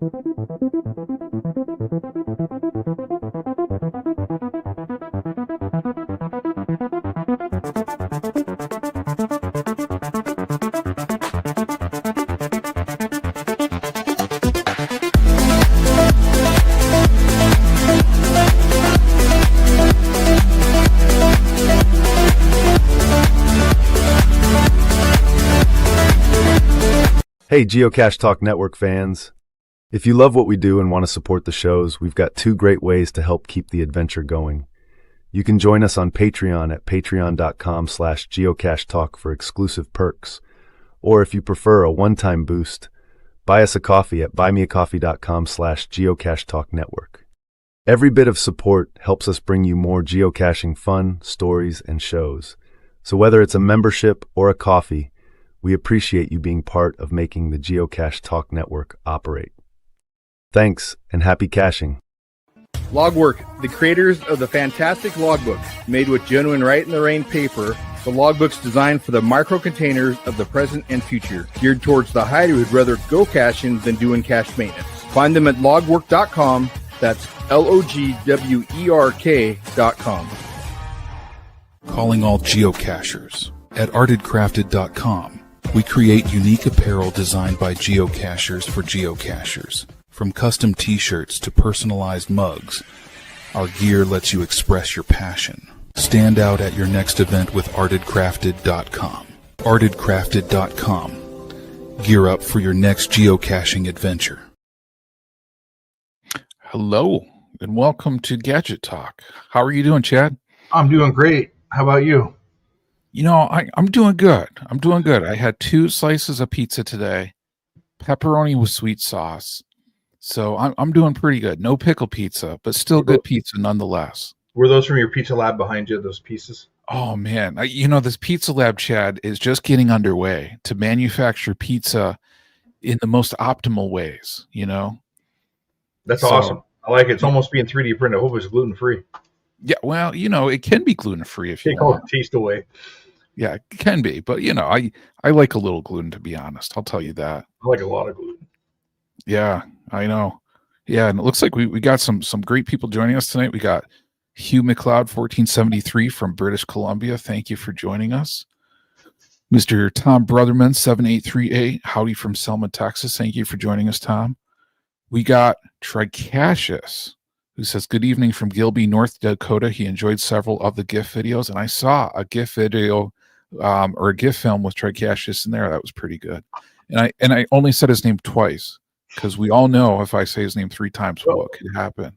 Hey, Geocache Talk Network fans. If you love what we do and want to support the shows, we've got two great ways to help keep the adventure going. You can join us on Patreon at patreon.com/geocachetalk for exclusive perks. Or if you prefer a one-time boost, buy us a coffee at buymeacoffee.com/geocachetalknetwork. Every bit of support helps us bring you more geocaching fun, stories, and shows. So whether it's a membership or a coffee, we appreciate you being part of making the Geocache Talk Network operate. Thanks, and happy caching. Logwork, the creators of the fantastic logbook, made with genuine Write-in-the-Rain paper. The logbook's designed for the micro-containers of the present and future, geared towards the hider who'd rather go caching than doing cache maintenance. Find them at logwork.com. That's LOGWERK.com. Calling all geocachers. At artedcrafted.com, we create unique apparel designed by geocachers for geocachers. From custom t-shirts to personalized mugs, our gear lets you express your passion. Stand out at your next event with artedcrafted.com. artedcrafted.com. Gear up for your next geocaching adventure. Hello, and welcome to Gadget Talk. How are you doing, Chad? I'm doing great. How about you? You know, I'm doing good. I'm doing good. I had 2 slices of pizza today, pepperoni with sweet sauce. So I'm doing pretty good. No pickle pizza, but still good pizza nonetheless. Were those from your pizza lab behind you, those pieces? Oh, man. This pizza lab, Chad, is just getting underway to manufacture pizza in the most optimal ways, That's awesome. I like it. It's almost being 3D printed. I hope it's gluten-free. Yeah, well, it can be gluten-free if you Take all want. the taste away. Yeah, it can be. But, I like a little gluten, to be honest. I'll tell you that. I like a lot of gluten. Yeah, I know. Yeah, and it looks like we got some great people joining us tonight. We got Hugh McLeod, 1473 from British Columbia. Thank you for joining us. Mr. Tom Brotherman, 7838. Howdy from Selma, Texas. Thank you for joining us, Tom. We got Tricacious, who says, good evening from Gilby, North Dakota. He enjoyed several of the GIF videos, and I saw a GIF video or a GIF film with Tricacious in there. That was pretty good. And I only said his name twice, because we all know if I say his name 3 times, what could happen?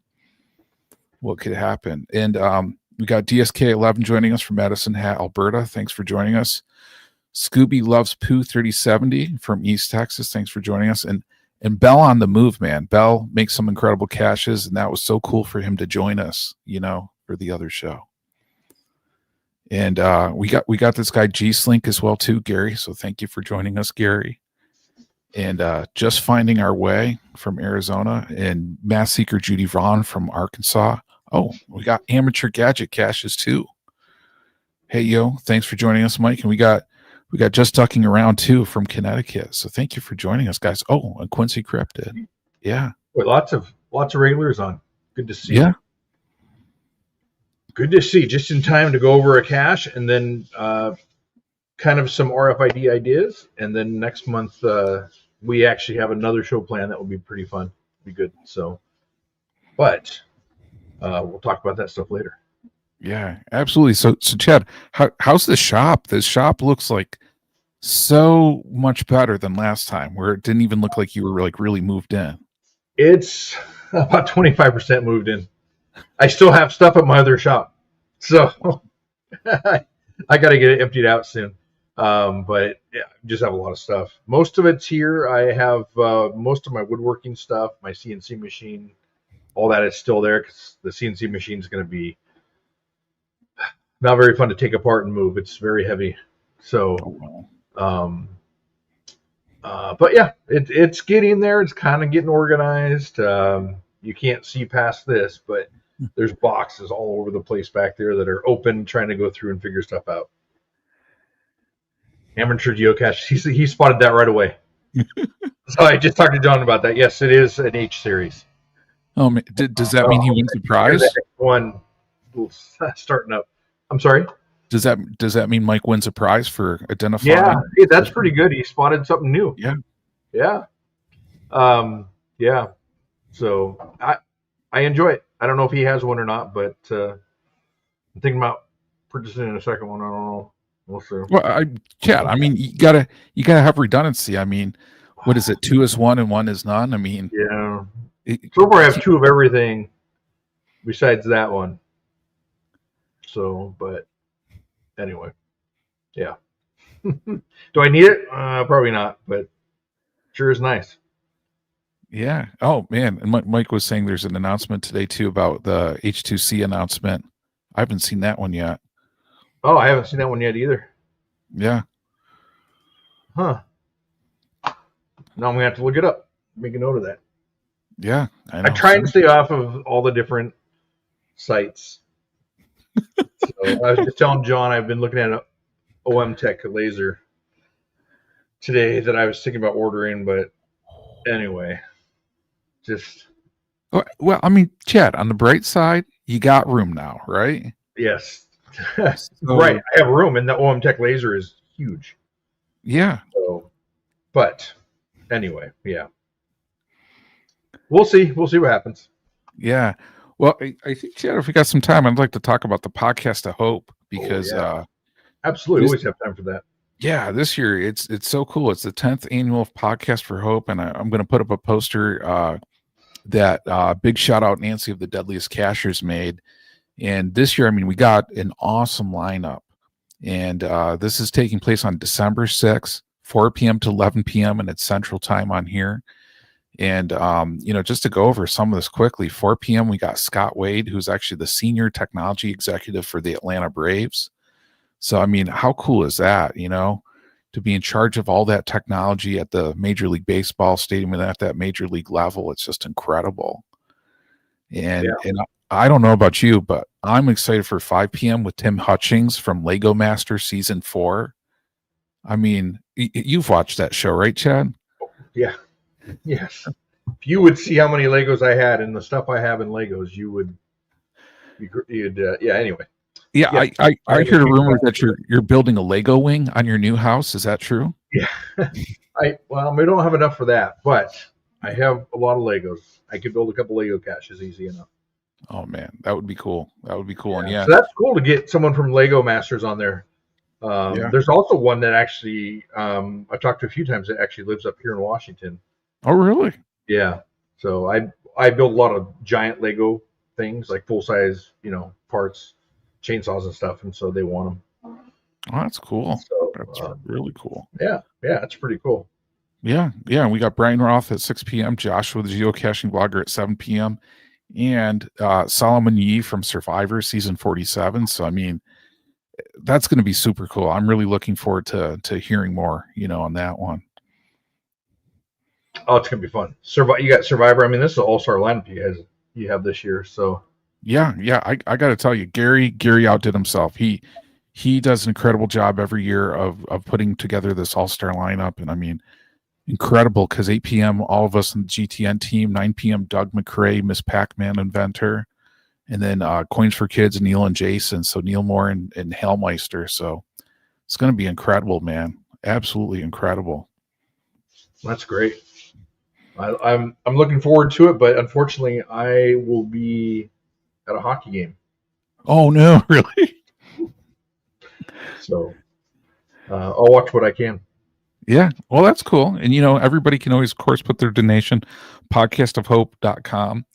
What could happen? And we got DSK11 joining us from Medicine Hat, Alberta. Thanks for joining us. Scooby Loves Pooh 3070 from East Texas. Thanks for joining us. And Bell on the move, man. Bell makes some incredible caches, and that was so cool for him to join us, for the other show. And we got this guy G-Slink as well too, Gary. So thank you for joining us, Gary. And Just Finding Our Way from Arizona, and Mass Seeker Judy Vaughn from Arkansas. Oh, we got Amateur Gadget Caches too. Hey, yo, thanks for joining us, Mike. And we got Just Ducking Around too from Connecticut. So thank you for joining us, guys. Oh, and Quincy Cryptid. Yeah. Boy, lots of regulars on. Good to see. Yeah. Good to see. Just in time to go over a cache, and then kind of some RFID ideas. And then next month we actually have another show plan that will be pretty fun. Be good. So, but we'll talk about that stuff later. Yeah, absolutely. So Chad, how's the shop? The shop looks like so much better than last time, where it didn't even look like you were like really moved in. It's about 25% moved in. I still have stuff at my other shop, so I got to get it emptied out soon. But yeah, just have a lot of stuff. Most of it's here. I have most of my woodworking stuff, my CNC machine, all that is still there, because the CNC machine is going to be not very fun to take apart and move. It's very heavy. So, but yeah, it's getting there. It's kind of getting organized. You can't see past this, but there's boxes all over the place back there that are open, trying to go through and figure stuff out. Amateur Geocache, he spotted that right away. So I just talked to John about that. Yes, it is an H series. Oh, man. Does that mean he wins the prize? The X1 starting up. I'm sorry. Does that mean Mike wins a prize for identifying? Yeah, hey, that's pretty good. He spotted something new. Yeah. Yeah. Yeah. So I enjoy it. I don't know if he has one or not, but I'm thinking about purchasing a second one. I don't know. We'll see. Well, Chad, I mean, you gotta have redundancy. I mean, what is it? 2 is 1 and 1 is none. I mean, yeah. So far, I have 2 of everything besides that one. So, but anyway, yeah. Do I need it? Probably not, but sure is nice. Yeah. Oh man, and Mike was saying there's an announcement today too about the H2C announcement. I haven't seen that one yet. Oh, I haven't seen that one yet either. Yeah. Huh. Now I'm gonna have to look it up. Make a note of that. Yeah. I try and stay off of all the different sites. So I was just telling John I've been looking at an OM Tech laser today that I was thinking about ordering, but anyway, just well, I mean, Chad, on the bright side, you got room now, right? yes. Right. I have room, and the OM Tech laser is huge. Yeah. So, but anyway, yeah. We'll see. We'll see what happens. Yeah. Well, I think, Chad, if we got some time, I'd like to talk about the podcast of hope because absolutely always have time for that. Yeah, this year it's so cool. It's the 10th annual podcast for hope, and I'm going to put up a poster that big shout out Nancy of the Deadliest Cachers made. And this year, I mean, we got an awesome lineup, and this is taking place on December 6th, 4 p.m. to 11 p.m. and it's Central Time on here. And, just to go over some of this quickly, 4 p.m. we got Scott Wade, who's actually the senior technology executive for the Atlanta Braves. So, I mean, how cool is that, to be in charge of all that technology at the Major League Baseball stadium and at that major league level? It's just incredible. And I don't know about you, but I'm excited for 5 p.m. with Tim Hutchings from Lego Master Season 4. I mean, you've watched that show, right, Chad? Yeah. Yes. If you would see how many Legos I had and the stuff I have in Legos, you'd anyway. Yeah, I heard a rumor that you're building a Lego wing on your new house. Is that true? Yeah. We don't have enough for that, but I have a lot of Legos. I could build a couple Lego caches easy enough. Oh man, that would be cool. That would be cool. And so that's cool to get someone from Lego Masters on there. There's also one that actually I've talked to a few times that actually lives up here in Washington. Oh really? Yeah. So I build a lot of giant Lego things, like full size, parts, chainsaws and stuff, and so they want them. Oh, that's cool. So, that's really cool. Yeah, it's pretty cool. Yeah, and we got Brian Roth at 6 p.m., Joshua the geocaching blogger at 7 p.m., and Solomon Yee from Survivor Season 47. So I mean, that's going to be super cool. I'm really looking forward to hearing more, on that one. Oh, it's gonna be fun. You got Survivor. I mean, this is an all-star lineup you have this year. So yeah. I got to tell you, Gary outdid himself. He does an incredible job every year of putting together this all-star lineup, and I mean, incredible. Because 8 p.m. all of us in the GTN team, 9 p.m. Doug McRae, Miss Pac-Man inventor, and then Coins for Kids, Neil and Jason. So Neil Moore and Hellmeister. So it's going to be incredible, man. Absolutely incredible. That's great. I'm looking forward to it, but unfortunately, I will be at a hockey game. Oh no, really? So I'll watch what I can. Yeah, well, that's cool. And everybody can always, of course, put their donation, podcastofhope.com.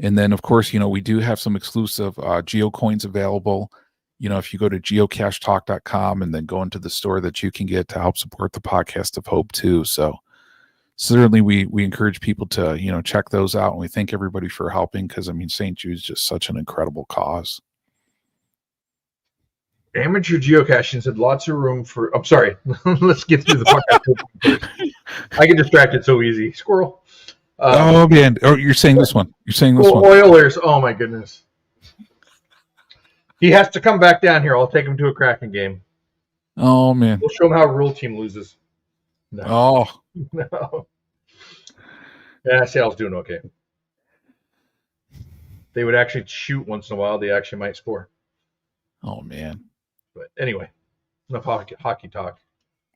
And then, of course, we do have some exclusive geocoins available. If you go to geocachetalk.com and then go into the store that you can get to help support the Podcast of Hope too. So certainly we encourage people to, check those out. And we thank everybody for helping, because I mean, St. Jude's just such an incredible cause. Amateur geocaching said lots of room for. I'm sorry. Let's get through the podcast. I get distracted so easy. Squirrel. Oh man! Oh, you're saying this one. You're saying this one. Oilers. Oh my goodness. He has to come back down here. I'll take him to a Kraken game. Oh man. We'll show him how a real team loses. No. Oh. No. Yeah, Seattle's doing okay. They would actually shoot once in a while. They actually might score. Oh man. But anyway, enough hockey talk.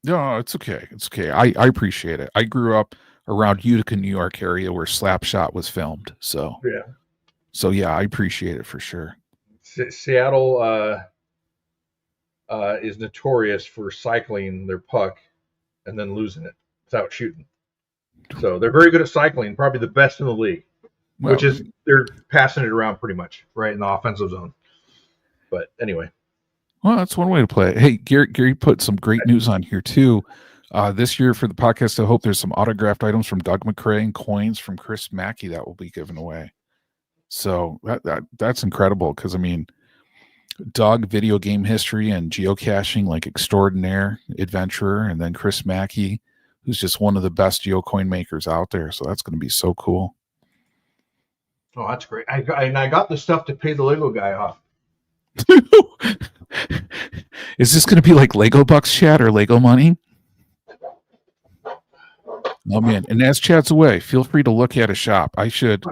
No, it's okay. It's okay. I appreciate it. I grew up around Utica, New York area where Slapshot was filmed. So yeah, I appreciate it for sure. Seattle is notorious for cycling their puck and then losing it without shooting. So they're very good at cycling, probably the best in the league, Well, which is they're passing it around pretty much right in the offensive zone. But anyway. Well, that's one way to play it. Hey, Gary put some great news on here too. This year for the podcast, I hope there's some autographed items from Doug McCrae and coins from Chris Mackey that will be given away. So that's incredible because I mean, Doug, video game history and geocaching like extraordinaire adventurer, and then Chris Mackey, who's just one of the best geocoin makers out there. So that's going to be so cool. Oh, that's great. I got the stuff to pay the Lego guy off. Is this going to be like Lego Bucks chat or Lego money? Oh man. And as chat's away, feel free to look at a shop. I should.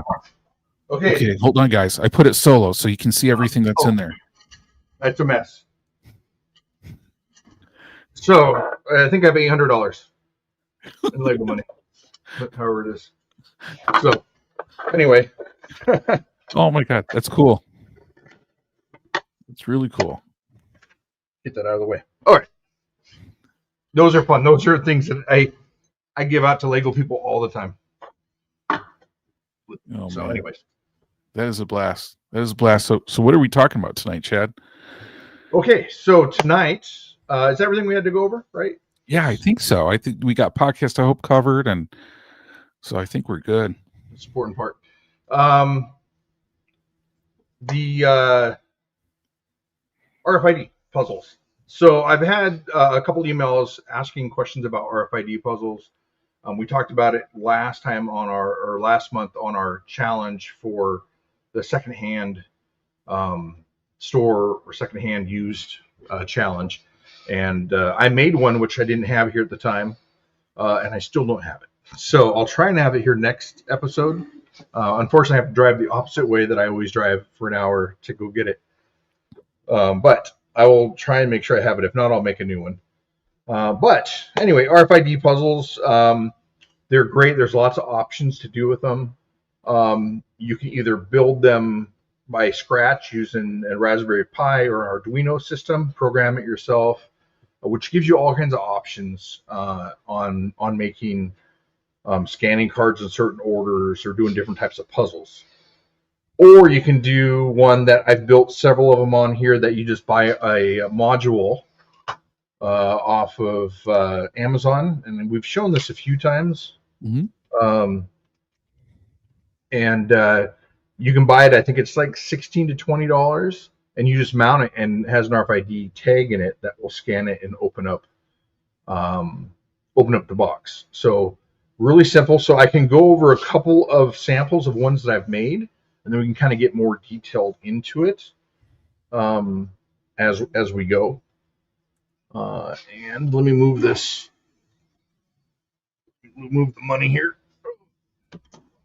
Okay, hold on, guys. I put it solo so you can see everything that's in there. That's a mess. So I think I have $800 in Lego money, however it is. So anyway. Oh my God, that's cool. It's really cool. Get that out of the way. All right. Those are fun. Those are things that I give out to Lego people all the time. Oh, so man. anyways. That is a blast. That is a blast. So what are we talking about tonight, Chad? Okay, so tonight, is everything we had to go over, right? Yeah, I think so. I think we got podcast, I hope, covered, and so I think we're good. That's the important part. The RFID puzzles. So I've had a couple emails asking questions about RFID puzzles. We talked about it last time on or last month on our challenge for the secondhand store or secondhand used challenge. And I made one, which I didn't have here at the time, and I still don't have it. So I'll try and have it here next episode. Unfortunately, I have to drive the opposite way that I always drive for an hour to go get it. But I will try and make sure I have it. If not, I'll make a new one. But anyway, RFID puzzles, they're great. There's lots of options to do with them. You can either build them by scratch using a Raspberry Pi or an Arduino system, program it yourself, which gives you all kinds of options on making scanning cards in certain orders or doing different types of puzzles. Or you can do one that I've built several of them on here that you just buy a module off of Amazon. And we've shown this a few times. Mm-hmm. And you can buy it, I think it's like $16 to $20. And you just mount it and it has an RFID tag in it that will scan it and open up the box. So really simple. So I can go over a couple of samples of ones that I've made, and then we can kind of get more detailed into it as we go. And let me move this. Move the money here.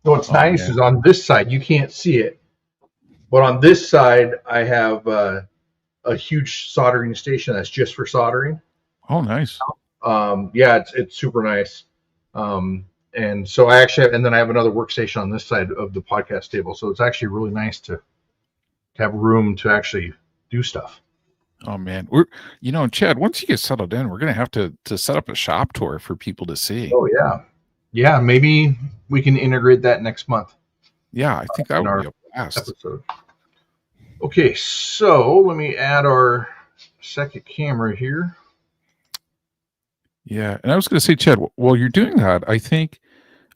So what's nice is on this side, you can't see it. But on this side, I have a huge soldering station that's just for soldering. Oh, nice. Yeah, it's super nice. And so I actually and then I have another workstation on this side of the podcast table. So it's actually really nice to have room to actually do stuff. Oh man, Chad, once you get settled in, we're gonna have to set up a shop tour for people to see. Oh yeah. Maybe we can integrate that next month. Yeah, I think that would be a blast. Episode. Okay, so let me add our second camera here. Yeah, and I was going to say, Chad, while you're doing that, I think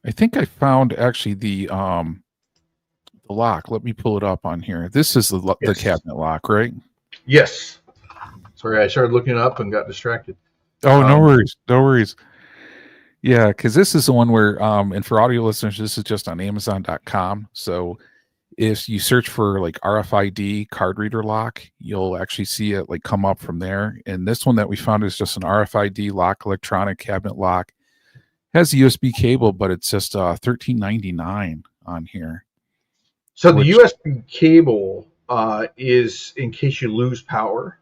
I found actually the lock. Let me pull it up on here. This is the cabinet lock, right? Yes. Sorry, I started looking up and got distracted. Oh, no worries. Yeah, because this is the one where, and for audio listeners, this is just on Amazon.com. So if you search for like RFID card reader lock, you'll actually see it like come up from there. And this one that we found is just an RFID lock, electronic cabinet lock. has a USB cable, but it's just $13.99 on here. So the USB cable is in case you lose power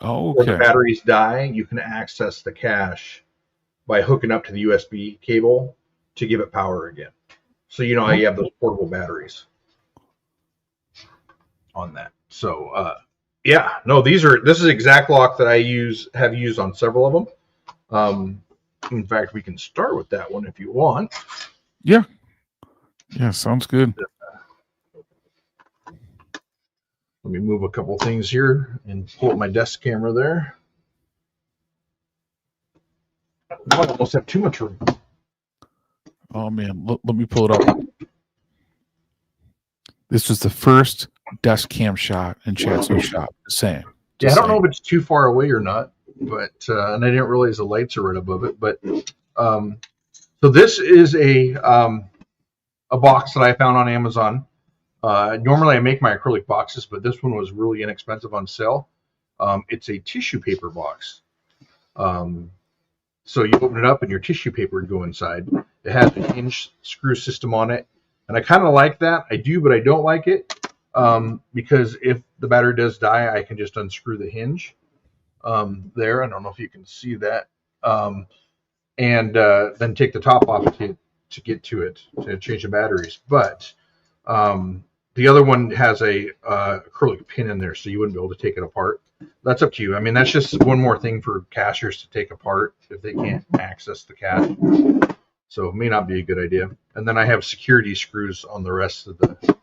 Oh, or the okay. batteries die. You can access the cache by hooking up to the USB cable to give it power again. So you know how you have those portable batteries on that. So yeah, no, this is exact lock that I have used on several of them. In fact, we can start with that one if you want. Yeah, sounds good. Let me move a couple things here and pull up my desk camera there. I almost have too much room. Oh man, let me pull it up. This was the first desk cam shot in Chad's new shop. Same. Yeah, I don't know if it's too far away or not, but and I didn't realize the lights are right above it. But so this is a box that I found on Amazon. Normally I make my acrylic boxes, but this one was really inexpensive on sale. It's a tissue paper box. So you open it up and your tissue paper would go inside. It has a hinge screw system on it. And I kind of like that. I do, but I don't like it because if the battery does die, I can just unscrew the hinge there. I don't know if you can see that. And then take the top off to get to it, to change the batteries. But the other one has a acrylic pin in there, so you wouldn't be able to take it apart. That's up to you. I mean, that's just one more thing for cachers to take apart if they can't access the cache. So it may not be a good idea. And then I have security screws on the rest of the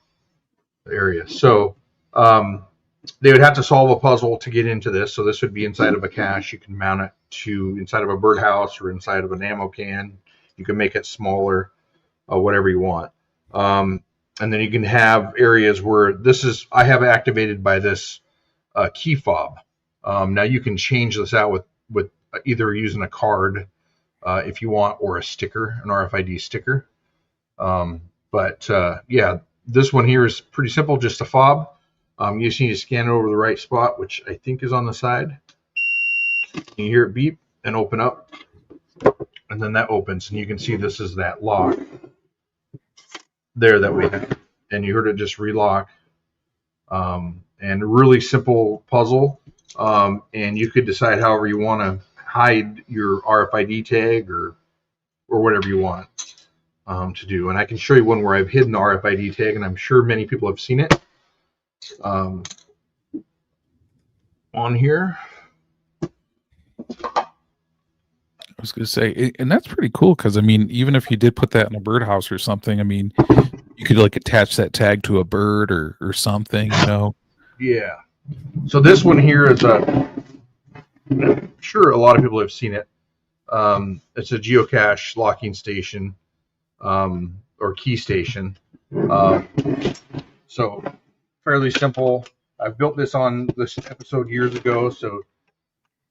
area. So they would have to solve a puzzle to get into this. So this would be inside of a cache. You can mount it to inside of a birdhouse or inside of an ammo can. You can make it smaller, whatever you want. And then you can have areas where I have activated by this key fob. Now you can change this out with either using a card if you want, or a sticker, an RFID sticker. Yeah, this one here is pretty simple, just a fob. You just need to scan it over the right spot, which I think is on the side. You hear it beep and open up, and then that opens, and you can see this is that lock there that we have, and you heard it just relock. And a really simple puzzle, and you could decide however you want to hide your RFID tag or whatever you want to do. And I can show you one where I've hidden the RFID tag, and I'm sure many people have seen it on here. I was going to say, and that's pretty cool because, I mean, even if you did put that in a birdhouse or something, I mean, you could like attach that tag to a bird or something, you know? Yeah. So this one here is I'm sure a lot of people have seen it. It's a geocache locking station or key station. So fairly simple. I built this on this episode years ago, so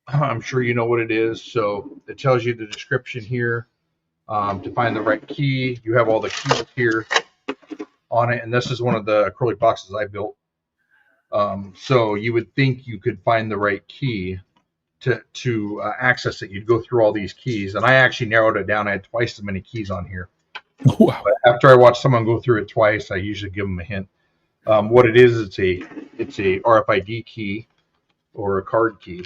I'm sure you know what it is. So it tells you the description here to find the right key. You have all the keys here on it, and this is one of the acrylic boxes I built. So you would think you could find the right key to access it. You'd go through all these keys, and I actually narrowed it down. I had twice as many keys on here. Wow. But after I watch someone go through it twice, I usually give them a hint. What it is, it's a RFID key or a card key.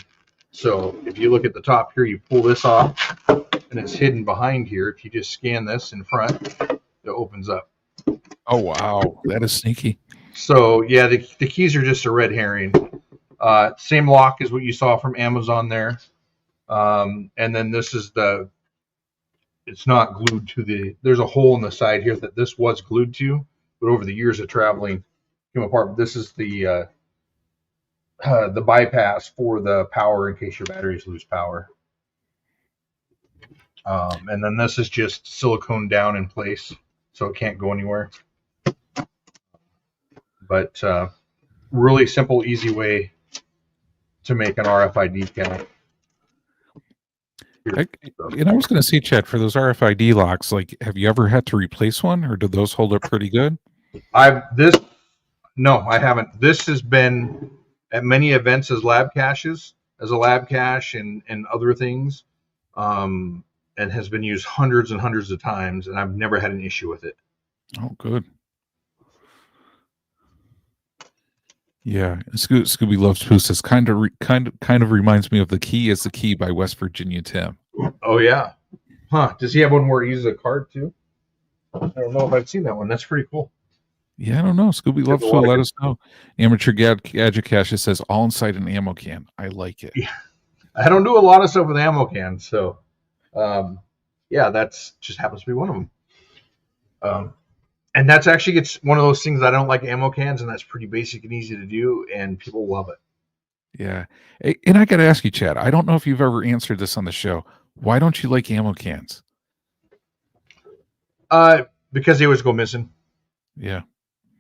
So if you look at the top here, you pull this off, and it's hidden behind here. If you just scan this in front, it opens up. Oh wow, that is sneaky. So yeah, the keys are just a red herring. Same lock as what you saw from Amazon there. And then this is it's not glued to there's a hole in the side here that this was glued to, but over the years of traveling came apart. But this is the bypass for the power in case your batteries lose power. And then this is just silicone down in place, so it can't go anywhere. But really simple, easy way to make an RFID count. And I was going to say, Chad, for those RFID locks, like, have you ever had to replace one, or do those hold up pretty good? No, I haven't. This has been at many events as a lab cache and other things. and has been used hundreds and hundreds of times, and I've never had an issue with it. Oh, good. Yeah, Scooby Loves Poo says kind of reminds me of The Key is the Key by West Virginia Tim. Oh yeah, huh? Does he have one where he uses a card too? I don't know if I've seen that one. That's pretty cool. Yeah, I don't know. Scooby Loves Poo, let us know. Amateur Gadget Cache says all inside an ammo can. I like it. Yeah. I don't do a lot of stuff with ammo cans, so yeah, that's just happens to be one of them. And that's actually it's one of those things I don't like ammo cans, and that's pretty basic and easy to do, and people love it. Yeah. And I got to ask you, Chad, I don't know if you've ever answered this on the show. Why don't you like ammo cans? Because they always go missing. Yeah.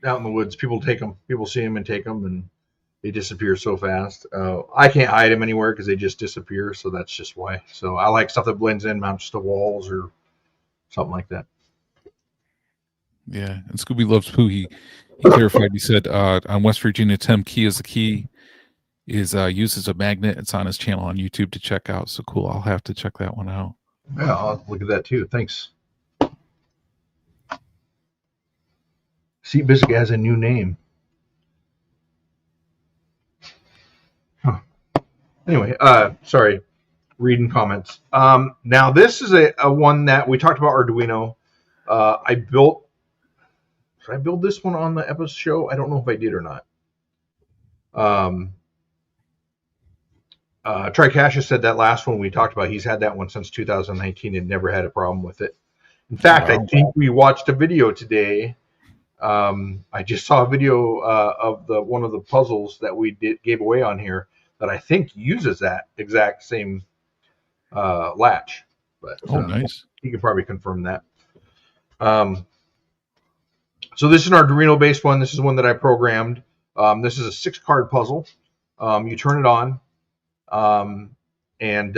Out in the woods, people take them. People see them and take them, and they disappear so fast. I can't hide them anywhere because they just disappear, so that's just why. So I like stuff that blends in, mounts to walls or something like that. Yeah, and Scooby Loves Poo, he clarified, he said on West Virginia Tim, Key is the Key is used as a magnet. It's on his channel on YouTube to check out. So cool. I'll have to check that one out. Yeah, I'll look at that too. Thanks. Seat Biscuit has a new name. Huh. Anyway, sorry. Reading comments. Now this is a one that we talked about Arduino. I built. Did I build this one on the episode show? I don't know if I did or not. Tricash said that last one we talked about. He's had that one since 2019 and never had a problem with it. In fact, I think we watched a video today. I just saw a video of one of the puzzles that we gave away on here that I think uses that exact same latch. But nice. You can probably confirm that. So this is an Arduino-based one. This is one that I programmed. This is a 6-card puzzle. You turn it on, and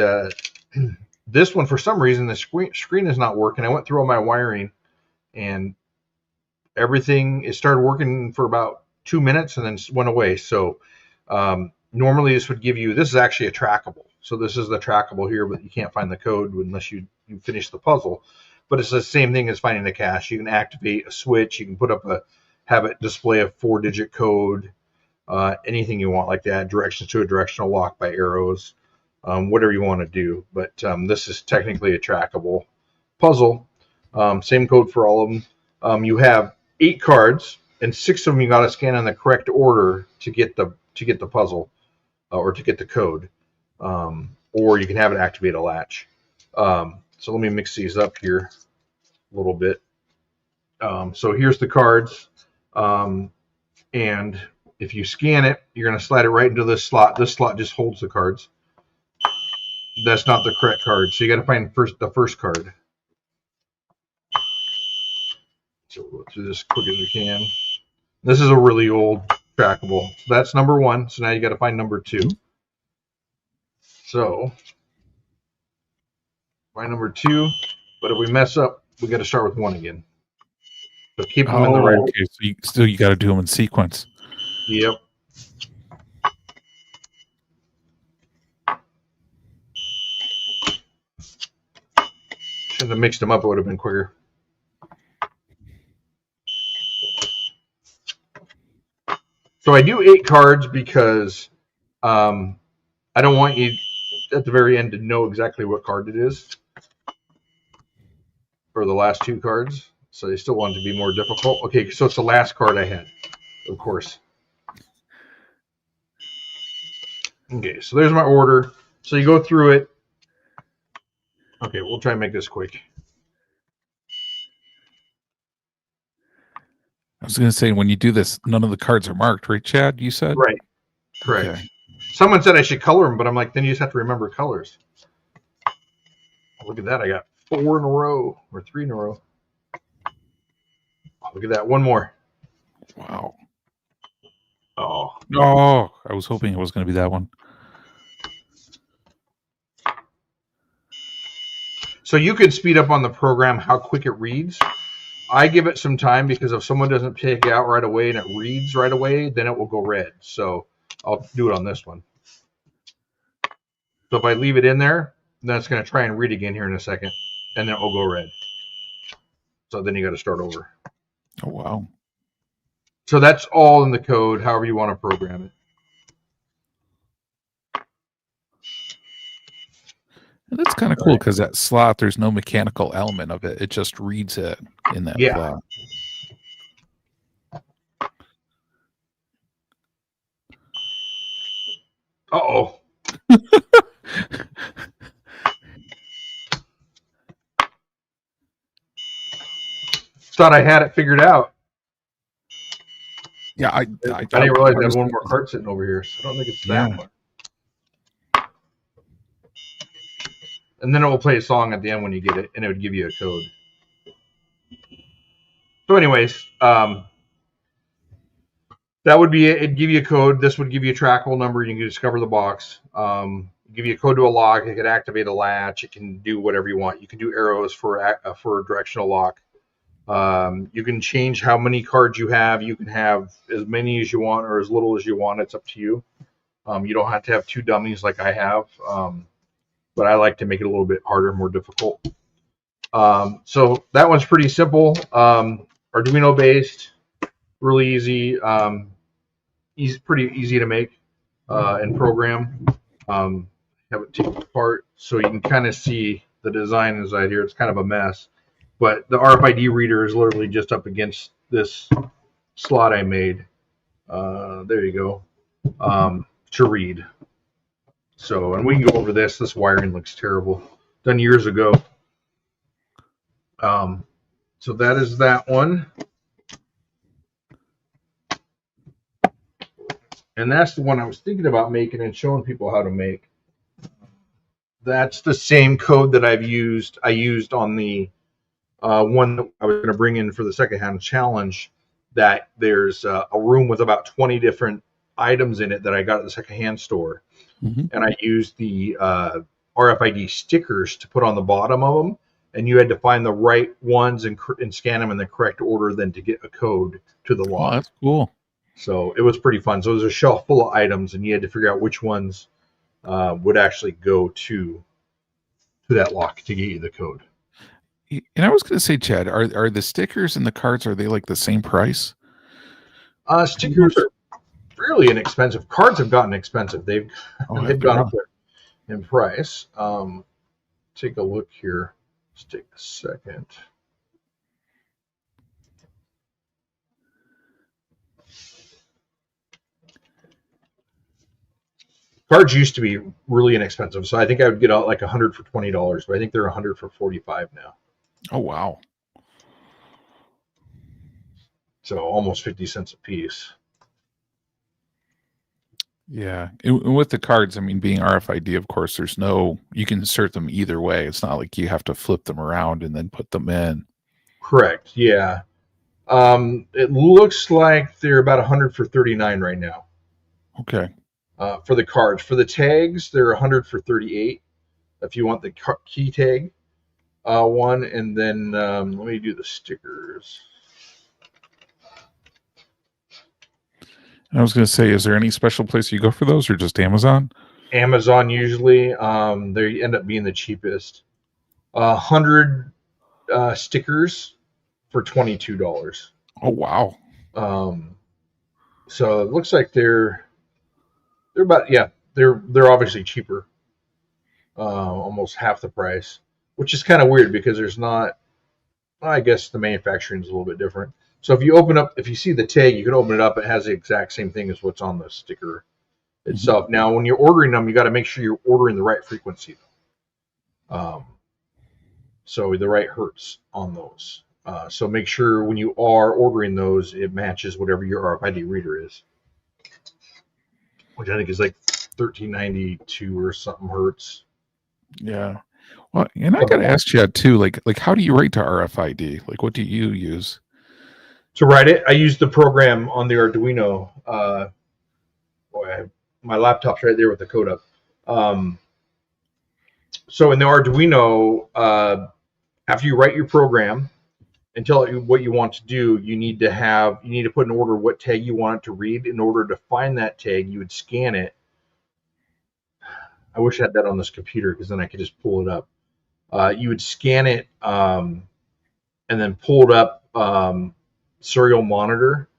this one, for some reason, the screen is not working. I went through all my wiring, and everything, it started working for about 2 minutes and then went away. So normally this would give you, this is actually a trackable. So this is the trackable here, but you can't find the code unless you finish the puzzle. But it's the same thing as finding the cache. You can activate a switch. You can put up have it display a 4-digit code, anything you want like that. Directions to a directional lock by arrows, whatever you want to do. But this is technically a trackable puzzle. Same code for all of them. You have 8 cards, and 6 of them you got to scan in the correct order to get the puzzle or to get the code, or you can have it activate a latch. So let me mix these up here a little bit. So here's the cards. And if you scan it, you're going to slide it right into this slot. This slot just holds the cards. That's not the correct card. So you got to find the first card. So we'll go through this as quick as we can. This is a really old trackable. So that's number 1. So now you got to find number 2. So find number 2, but if we mess up, we got to start with 1 again. So keep them in the right. Okay, so you got to do them in sequence. Yep. Should have mixed them up. It would have been quicker. So I do 8 cards because I don't want you at the very end to know exactly what card it is for the last 2 cards. So I still want it to be more difficult. Okay, so it's the last card I had, of course. Okay, so there's my order. So you go through it. Okay, we'll try and make this quick. I was going to say, when you do this, none of the cards are marked, right, Chad? You said? Right. Correct. Okay. Someone said I should color them, but I'm like, then you just have to remember colors. Look at that. I got 4 in a row, or 3 in a row. Look at that. 1 more. Wow. Oh. Oh, I was hoping it was going to be that one. So you could speed up on the program how quick it reads. I give it some time because if someone doesn't take it out right away and it reads right away, then it will go red. So I'll do it on this one. So if I leave it in there, then it's going to try and read again here in a second. and then it will go red. So then you got to start over. Oh, wow. So that's all in the code, however you want to program it. And that's kind of cool because that slot, there's no mechanical element of it. It just reads it in that slot. Uh-oh. Thought I had it figured out. Yeah, I didn't realize I had one more cart sitting over here, so I don't think it's that one. And then it will play a song at the end when you get it, and it would give you a code. So anyways, that would be it. It'd give you a code. This would give you a trackable number. You can discover the box. Give you a code to a lock. It could activate a latch. It can do whatever you want. You can do arrows for a directional lock. You can change how many cards you have. You can have as many as you want or as little as you want. It's up to you. You don't have to have 2 dummies like I have, but I like to make it a little bit harder, more difficult. So that one's pretty simple. Arduino based, really easy. Pretty easy to make and program. Have it take apart so you can kind of see the design inside here. It's kind of a mess. But the RFID reader is literally just up against this slot I made. There you go. To read. So, and we can go over this. This wiring looks terrible. Done years ago. So that is that one. And that's the one I was thinking about making and showing people how to make. That's the same code that I used on the one that I was going to bring in for the secondhand challenge. That there's a room with about 20 different items in it that I got at the secondhand store. Mm-hmm. And I used the RFID stickers to put on the bottom of them. And you had to find the right ones and scan them in the correct order then to get a code to the lock. Oh, that's cool. So it was pretty fun. So it was a shelf full of items, and you had to figure out which ones would actually go to that lock to get you the code. And I was going to say, Chad, are the stickers and the cards, are they like the same price? Stickers are fairly inexpensive. Cards have gotten expensive. They've gone up there in price. Take a look here. Let's take a second. Cards used to be really inexpensive, so I think I would get out like 100 for $20, but I think they're 100 for $45 now. Oh wow! So almost 50 cents a piece. Yeah, and with the cards, I mean, being RFID, of course, you can insert them either way. It's not like you have to flip them around and then put them in. Correct. Yeah. It looks like they're about 100 for $39 right now. Okay. For the cards. For the tags, they're 100 for $38 if you want the key tag one. And then let me do the stickers. I was going to say, is there any special place you go for those, or just Amazon? Amazon usually. They end up being the cheapest. 100 stickers for $22. Oh wow! So it looks like they're about, they're obviously cheaper, almost half the price, which is kind of weird because there's not. I guess the manufacturing is a little bit different. So if you see the tag, you can open it up. It has the exact same thing as what's on the sticker itself. Mm-hmm. Now, when you're ordering them, you got to make sure you're ordering the right frequency. So the right hertz on those. So make sure when you are ordering those, it matches whatever your RFID reader is, which I think is like 1392 or something hertz. Yeah. Well, and I got to ask Chad too, like how do you write to RFID? Like, what do you use? To write it, I use the program on the Arduino. My laptop's right there with the code up. So in the Arduino, after you write your program and tell it what you want to do, you need to put in order what tag you want it to read. In order to find that tag, you would scan it. I wish I had that on this computer because then I could just pull it up. You would scan it and then pull it up serial monitor,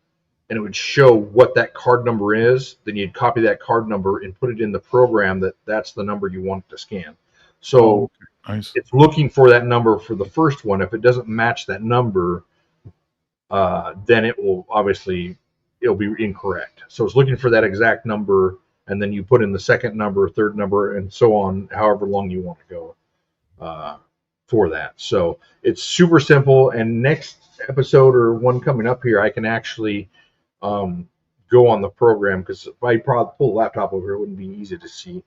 and it would show what that card number is. Then you'd copy that card number and put it in the program that's the number you want to scan. So okay. Nice. it's looking for that number for the first one. If it doesn't match that number, then it'll be incorrect. So it's looking for that exact number, and then you put in the second number, third number, and so on, however long you want to go for that. So it's super simple. And next episode or one coming up here, I can actually go on the program, because if I probably pull the laptop over, it wouldn't be easy to see.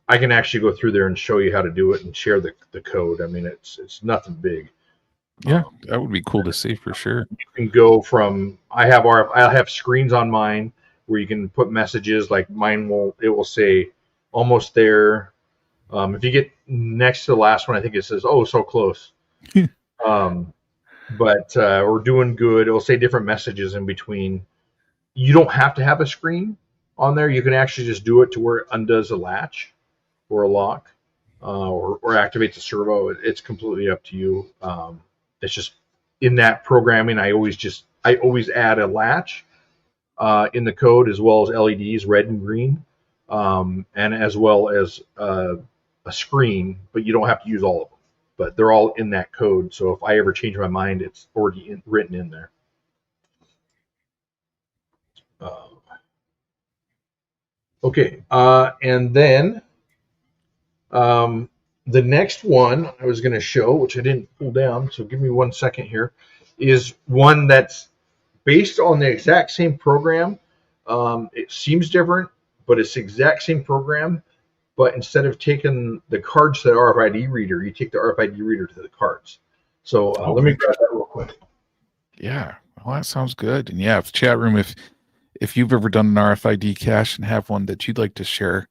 I can actually go through there and show you how to do it and share the code. I mean, it's nothing big. Yeah, that would be cool to see for sure. You can go from I have screens on mine where you can put messages. Like mine will say almost there. If you get next to the last one, I think it says, "Oh, so close." But we're doing good. It'll say different messages in between. You don't have to have a screen on there. You can actually just do it to where it undoes a latch or a lock, or activates a servo. It's completely up to you. It's just in that programming. I always add a latch in the code, as well as LEDs, red and green, and as well as a screen. But you don't have to use all of them. But they're all in that code. So if I ever change my mind, it's already written in there. Okay, and then the next one I was going to show, which I didn't pull down, so give me 1 second here, is one that's based on the exact same program. It seems different, but it's the exact same program. But instead of taking the cards to the RFID reader, you take the RFID reader to the cards. So let me grab that real quick. Yeah, well, that sounds good. And yeah, chat room, if you've ever done an RFID cache and have one that you'd like to share,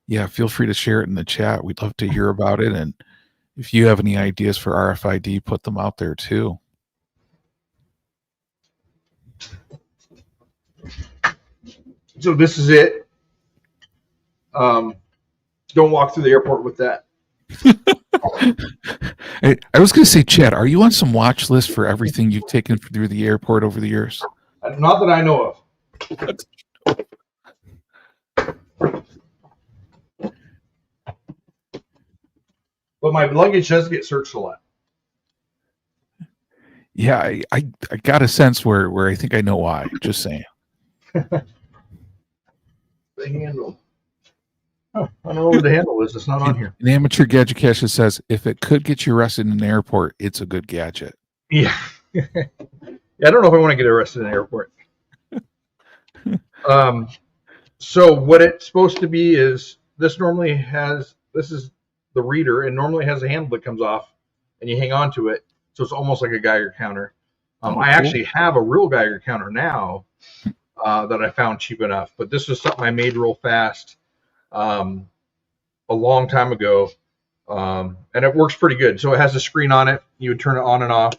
yeah, feel free to share it in the chat. We'd love to hear about it. And if you have any ideas for RFID, put them out there too. So this is it. Don't walk through the airport with that. I was going to say, Chad, are you on some watch list for everything you've taken through the airport over the years? Not that I know of. But my luggage does get searched a lot. Yeah, I got a sense where I think I know why. Just saying. The handle. Oh, I don't know where the handle is. It's not on here. An amateur gadget cache says, if it could get you arrested in an airport, it's a good gadget. Yeah. Yeah, I don't know if I want to get arrested in an airport. So what it's supposed to be is this is the reader, and normally has a handle that comes off and you hang on to it. So it's almost like a Geiger counter. I actually have a real Geiger counter now that I found cheap enough, but this was something I made real fast a long time ago, and it works pretty good. So it has a screen on it. You would turn it on and off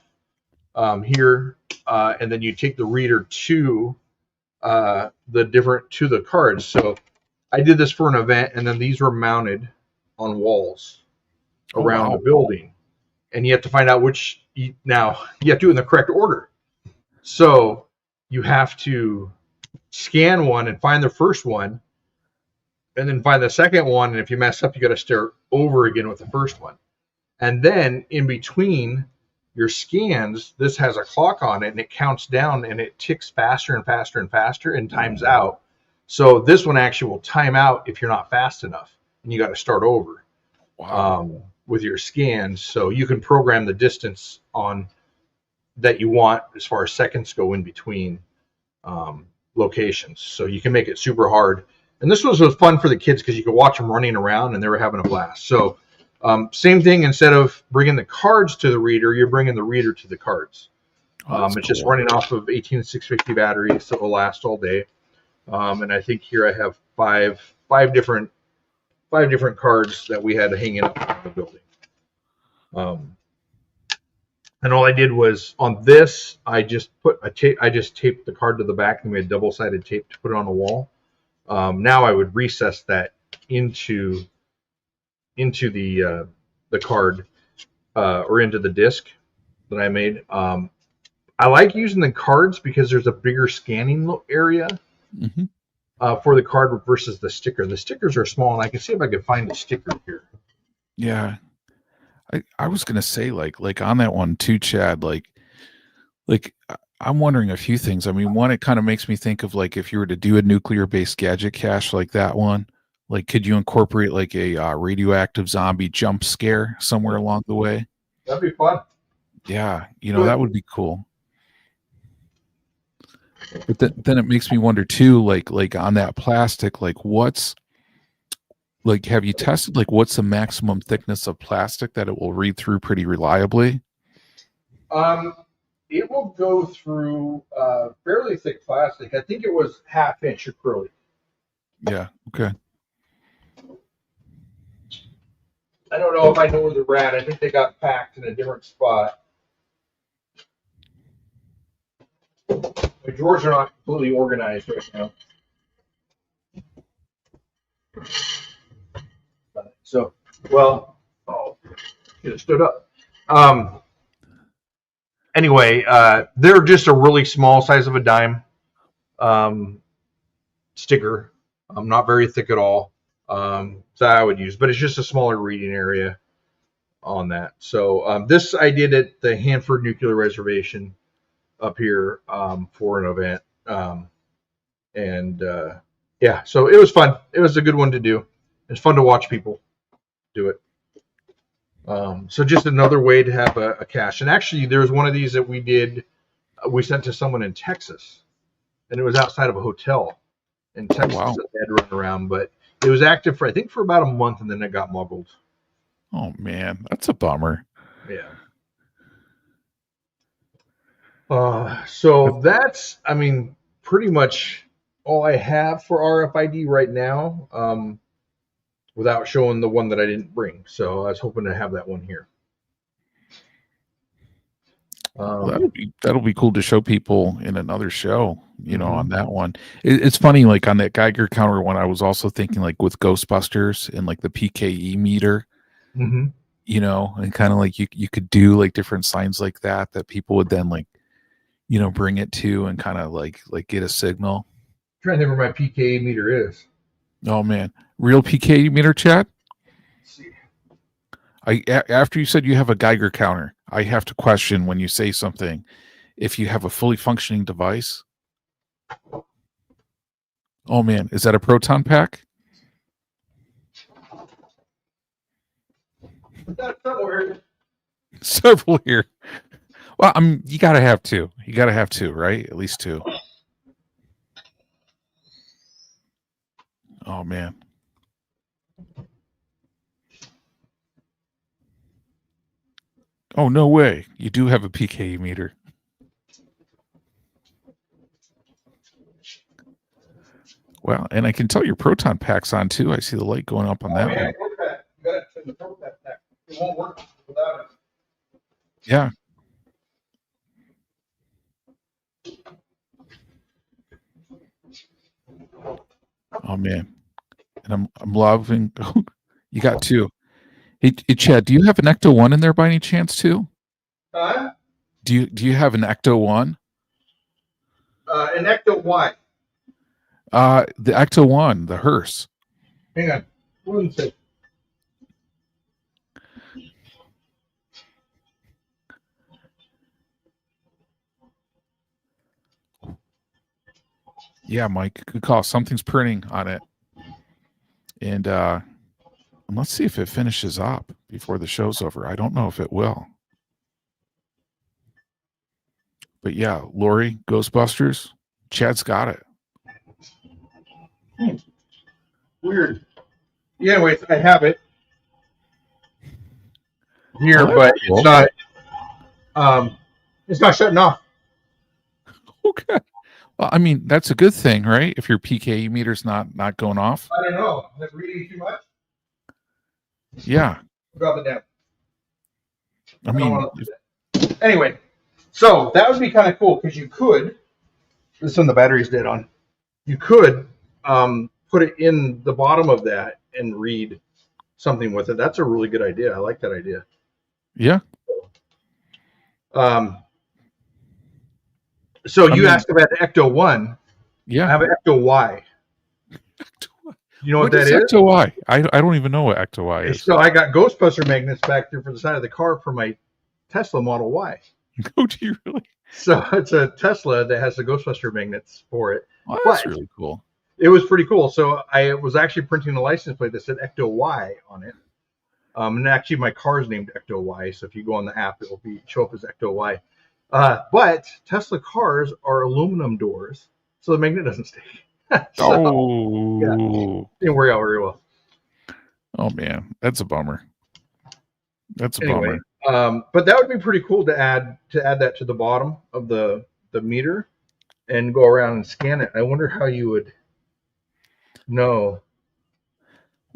here, and then you take the reader to the cards. So I did this for an event, and then these were mounted on walls around the building, and you have to find out which. Now you have to do it in the correct order. So you have to scan one and find the first one, and then find the second one. And if you mess up, you got to start over again with the first one. And then in between your scans, this has a clock on it, and it counts down, and it ticks faster and faster and faster, and times out. So this one actually will time out if you're not fast enough, and you got to start over. Wow. With your scans. So you can program the distance on that you want as far as seconds go in between locations. So you can make it super hard. And this was fun for the kids because you could watch them running around, and they were having a blast. So same thing, instead of bringing the cards to the reader, you're bringing the reader to the cards. It's just running off of 18650 batteries, so it'll last all day. And I think here I have five different cards that we had hanging up in the building. And all I did was on this, I just taped the card to the back, and we had double-sided tape to put it on the wall. Now I would recess that into into the card or into the disc that I made. I like using the cards because there's a bigger scanning area for the card versus the sticker. The stickers are small, and I can see if I can find the sticker here. Yeah. I was gonna say like on that one too, Chad, like I'm wondering a few things. I mean, one, it kind of makes me think of like if you were to do a nuclear based gadget cache like that one, like could you incorporate like a radioactive zombie jump scare somewhere along the way? That'd be fun. Yeah, that would be cool. But then it makes me wonder too, like on that plastic, like have you tested like what's the maximum thickness of plastic that it will read through pretty reliably? It will go through fairly thick plastic. I think it was 1/2 inch acrylic. Yeah. Okay. I don't know if I know where they're at. I think they got packed in a different spot. My drawers are not completely organized right now. So, well, should have stood up. Anyway, they're just a really small size of a dime sticker. Not very thick at all. So I would use, but it's just a smaller reading area on that. So this I did at the Hanford Nuclear Reservation up here for an event. Yeah, so it was fun. It was a good one to do. It's fun to watch people do it. So just another way to have a cache. And actually, there was one of these that we sent to someone in Texas, and it was outside of a hotel in Texas that they had to run around. But it was active for, I think, for about a month, and then it got muggled. Oh, man, that's a bummer. Yeah. So that's, I mean, pretty much all I have for RFID right now. Without showing the one that I didn't bring. So I was hoping to have that one here. That'll be cool to show people in another show, on that one. It's funny, like on that Geiger counter one, I was also thinking like with Ghostbusters and like the PKE meter, and kind of like you could do like different signs like that people would then like, bring it to and kind of like get a signal. I'm trying to think where my PKE meter is. Oh man, real PK meter, Chad? Let's see. After you said you have a Geiger counter, I have to question when you say something if you have a fully functioning device. Oh man, is that a proton pack? Several here. Well, you gotta have two. You gotta have two, right? At least two. Oh man. Oh no way. You do have a PKE meter. Well, and I can tell your proton pack's on too. I see the light going up on that one. You got it in the proton pack. It won't work without it. Yeah. Oh man. And I'm loving. Oh, you got two. Hey, Chad, do you have an Ecto 1 in there by any chance too? Huh? Do you have an Ecto 1? An Ecto what? The Ecto 1, the hearse. Hang on. 1 second. Yeah, Mike, good call. Something's printing on it. And let's see if it finishes up before the show's over. I don't know if it will. But yeah, Lori, Ghostbusters, Chad's got it. Weird. Yeah, anyways, I have it here, but cool. it's not shutting off. Okay. Well, I mean, that's a good thing, right? If your PKE meter's not going off. I don't know. Is it reading too much? Yeah. Drop it down. I mean, anyway, so that would be kind of cool because you could. This one the battery's dead on. You could put it in the bottom of that and read something with it. That's a really good idea. I like that idea. Yeah. So you asked about the Ecto 1. I Yeah. have an Ecto Y. You know what that is is? Ecto Y? I don't even know what Ecto Y is. So I got Ghostbuster magnets back there for the side of the car for my Tesla Model Y. Oh, do you really? So it's a Tesla that has the Ghostbuster magnets for it. Well, that's really cool. It was pretty cool. So I was actually printing a license plate that said Ecto Y on it. And actually my car is named Ecto Y. So if you go on the app, it will show up as Ecto Y. But Tesla cars are aluminum doors, so the magnet doesn't stay. So, yeah, didn't work out very well. Oh man, that's a bummer. That's a anyway, bummer. But that would be pretty cool to add that to the bottom of the meter and go around and scan it. I wonder how you would know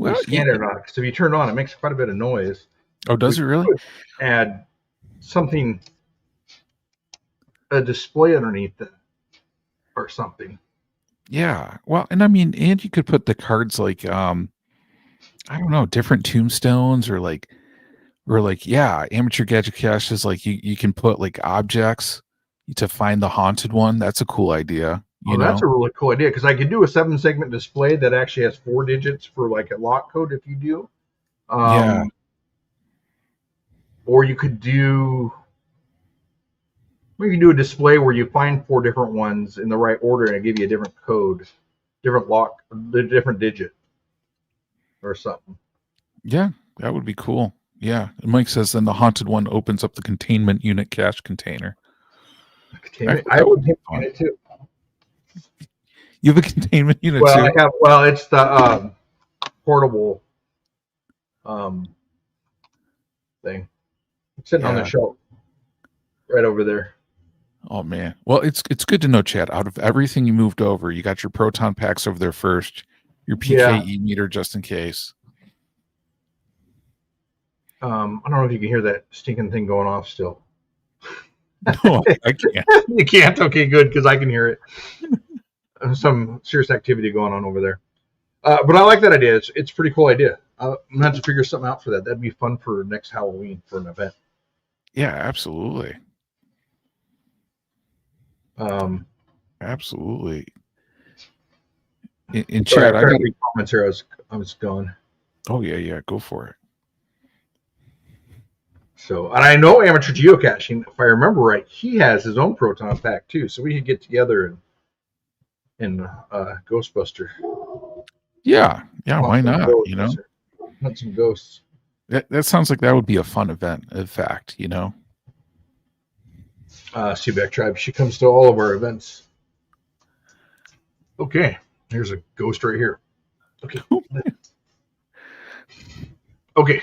Well, you scan it or not. Because if you turn it on, it makes quite a bit of noise. Oh, does it really? Add something, a display underneath it or something. Yeah. Well, and I mean, and you could put the cards like I don't know, different tombstones or yeah, amateur gadget caches, like you can put like objects to find the haunted one. That's a cool idea. That's a really cool idea, because I could do a 7-segment display that actually has 4 digits for like a lock code if you do. Yeah. Or you could do a display where you find 4 different ones in the right order and it give you a different code, different lock, the different digit or something. Yeah, that would be cool. Yeah. And Mike says then the haunted one opens up the containment unit cache container. I would contain it too. You have a containment unit well, too? I have. Well, it's the portable thing. It's sitting on the shelf right over there. Oh man. Well, it's good to know, Chad. Out of everything you moved over, you got your proton packs over there first, your PKE meter just in case. I don't know if you can hear that stinking thing going off still. No, I can't. You can't? Okay, good, because I can hear it. Some serious activity going on over there. But I like that idea. It's a pretty cool idea. I'm going to have to figure something out for that. That'd be fun for next Halloween for an event. Yeah, absolutely. Absolutely. In chat, I got comments here. I was gone. Oh yeah, go for it. So, and I know Amateur Geocaching, if I remember right, he has his own proton pack too. So we could get together and Ghostbuster. Yeah, why not? Hunt some ghosts. That sounds like that would be a fun event. In fact, Seaback Tribe. She comes to all of our events. Okay, here's a ghost right here. Okay. Okay.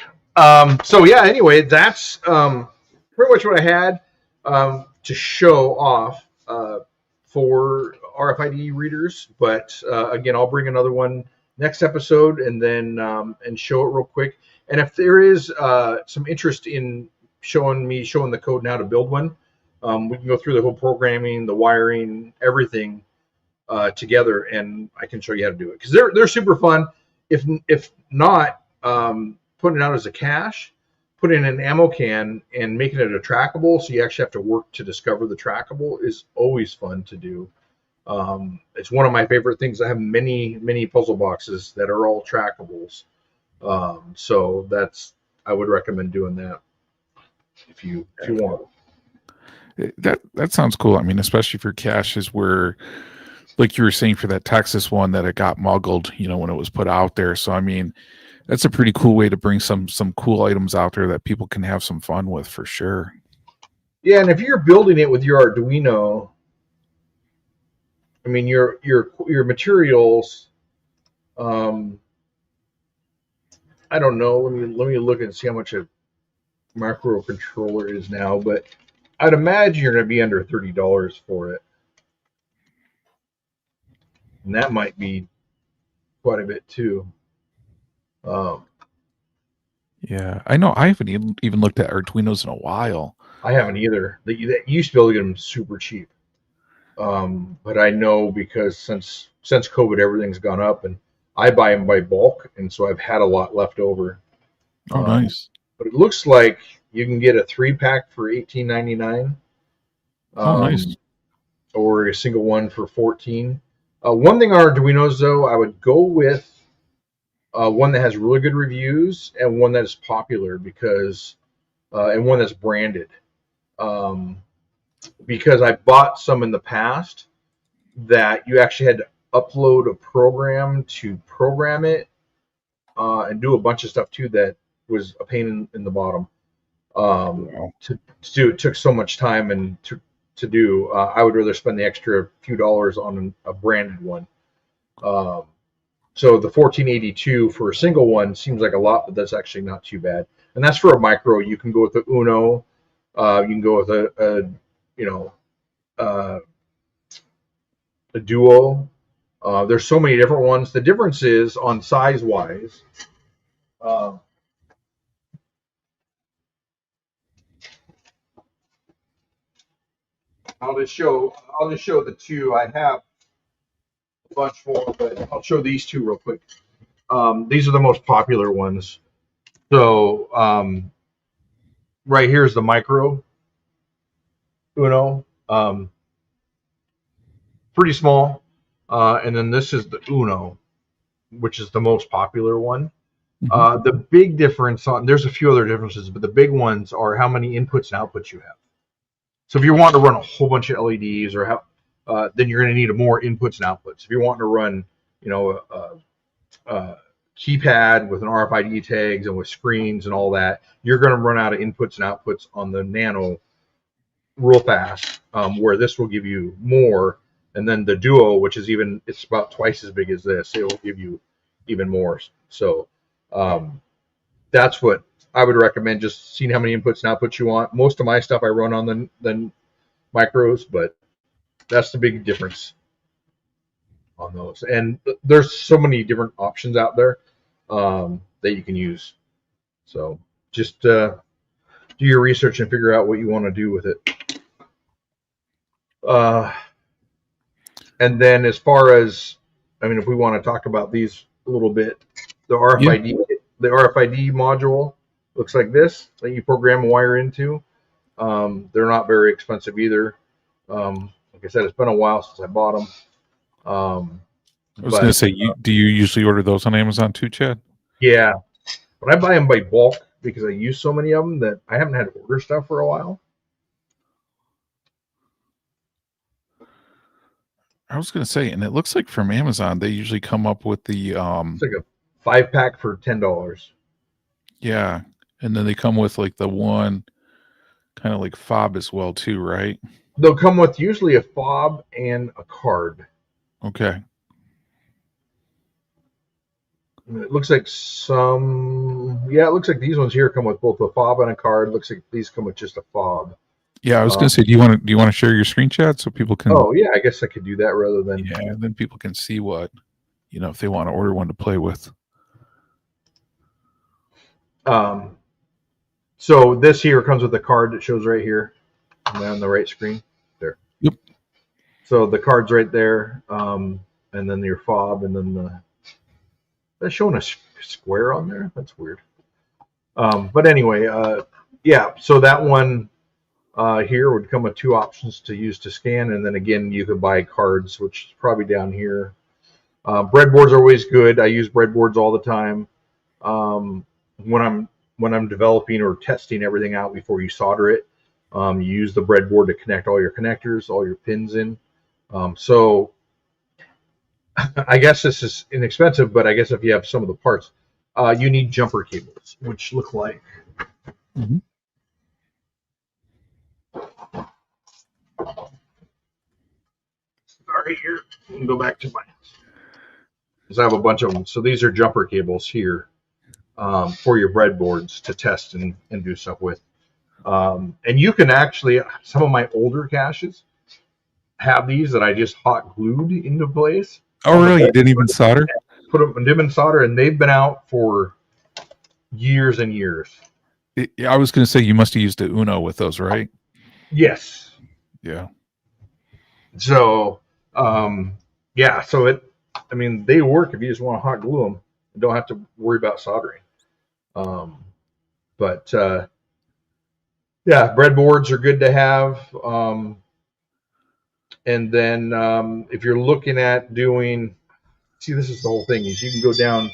So yeah. Anyway, that's pretty much what I had to show off for RFID readers. But again, I'll bring another one next episode and then and show it real quick. And if there is some interest in showing the code now to build one, we can go through the whole programming, the wiring, everything together, and I can show you how to do it, because they're super fun. If not, putting it out as a cache, putting in an ammo can and making it a trackable, so you actually have to work to discover the trackable, is always fun to do. It's one of my favorite things. I have many puzzle boxes that are all trackables. So I would recommend doing that if you want. That sounds cool. I mean, especially for caches where, like you were saying, for that Texas one, that it got muggled, when it was put out there. So I mean, that's a pretty cool way to bring some cool items out there that people can have some fun with, for sure. Yeah, and if you're building it with your Arduino, I mean your materials. I don't know. Let me look and see how much a microcontroller is now, but I'd imagine you're going to be under $30 for it, and that might be quite a bit too. Yeah, I know. I haven't even looked at Arduinos in a while. I haven't either. They used to be able to get them super cheap, but I know because since COVID, everything's gone up, and I buy them by bulk, and so I've had a lot left over. Oh, nice. But it looks like you can get a 3-pack for $18.99. Oh, nice. Or a single one for 14. One thing on Arduinos, though, I would go with one that has really good reviews and one that is popular and one that's branded. Because I bought some in the past that you actually had to upload a program to program it and do a bunch of stuff too that was a pain in the bottom. Wow. To do. It took so much time and to do. I would rather spend the extra few dollars on a branded one. So the 1482 for a single one seems like a lot, but that's actually not too bad. And that's for a micro. You can go with the Uno. You can go with a Duo. There's so many different ones. The difference is on size wise. I'll just show the two. I have a bunch more, but I'll show these two real quick. These are the most popular ones. So right here is the micro Uno, pretty small, and then this is the Uno, which is the most popular one. The big difference there's a few other differences, but the big ones are how many inputs and outputs you have. So if you're wanting to run a whole bunch of LEDs then you're going to need more inputs and outputs. If you're wanting to run, a keypad with an RFID tags and with screens and all that, you're going to run out of inputs and outputs on the Nano real fast, where this will give you more. And then the Duo, which is it's about twice as big as this, it will give you even more. So that's what I would recommend, just seeing how many inputs and outputs you want. Most of my stuff I run on the micros, but that's the big difference on those. And there's so many different options out there that you can use. So just do your research and figure out what you want to do with it. And then as far as, if we want to talk about these a little bit, the RFID module looks like this that you program a wire into. They're not very expensive either. Like I said, it's been a while since I bought them. I was going to say, do you usually order those on Amazon too, Chad? Yeah, but I buy them by bulk because I use so many of them that I haven't had to order stuff for a while. I was going to say, and it looks like from Amazon, they usually come up with the it's like a 5-pack for $10. Yeah, and then they come with like the one kind of like fob as well too, right? They'll come with usually a fob and a card. Okay. It looks like it looks like these ones here come with both a fob and a card. It looks like these come with just a fob. Yeah, I was going to say, do you want to share your screen chat so people can? Oh yeah, I guess I could do that rather than. Yeah, and then people can see what, if they want to order one to play with. So this here comes with a card that shows right here on the right screen there. Yep. So the card's right there, and then your fob, and then that's showing a square on there. That's weird. But anyway, yeah. So that one here would come with 2 options to use to scan, and then again you could buy cards, which is probably down here. Breadboards are always good. I use breadboards all the time. When I'm developing or testing everything out before you solder it, you use the breadboard to connect all your connectors, all your pins in. So I guess this is inexpensive, but I guess if you have some of the parts, you need jumper cables, which look like. Mm-hmm. Right here, you can go back to mine. Because I have a bunch of them. So these are jumper cables here for your breadboards to test and do stuff with. And you can actually, some of my older caches have these that I just hot glued into place. Oh, really? You didn't even solder? Put them, didn't even solder, and they've been out for years and years. I was going to say, you must have used the Uno with those, right? Yes. Yeah. So, yeah, so they work if you just want to hot glue them and don't have to worry about soldering. But yeah, breadboards are good to have. And then if you're looking at doing, see, this is the whole thing, is you can go down,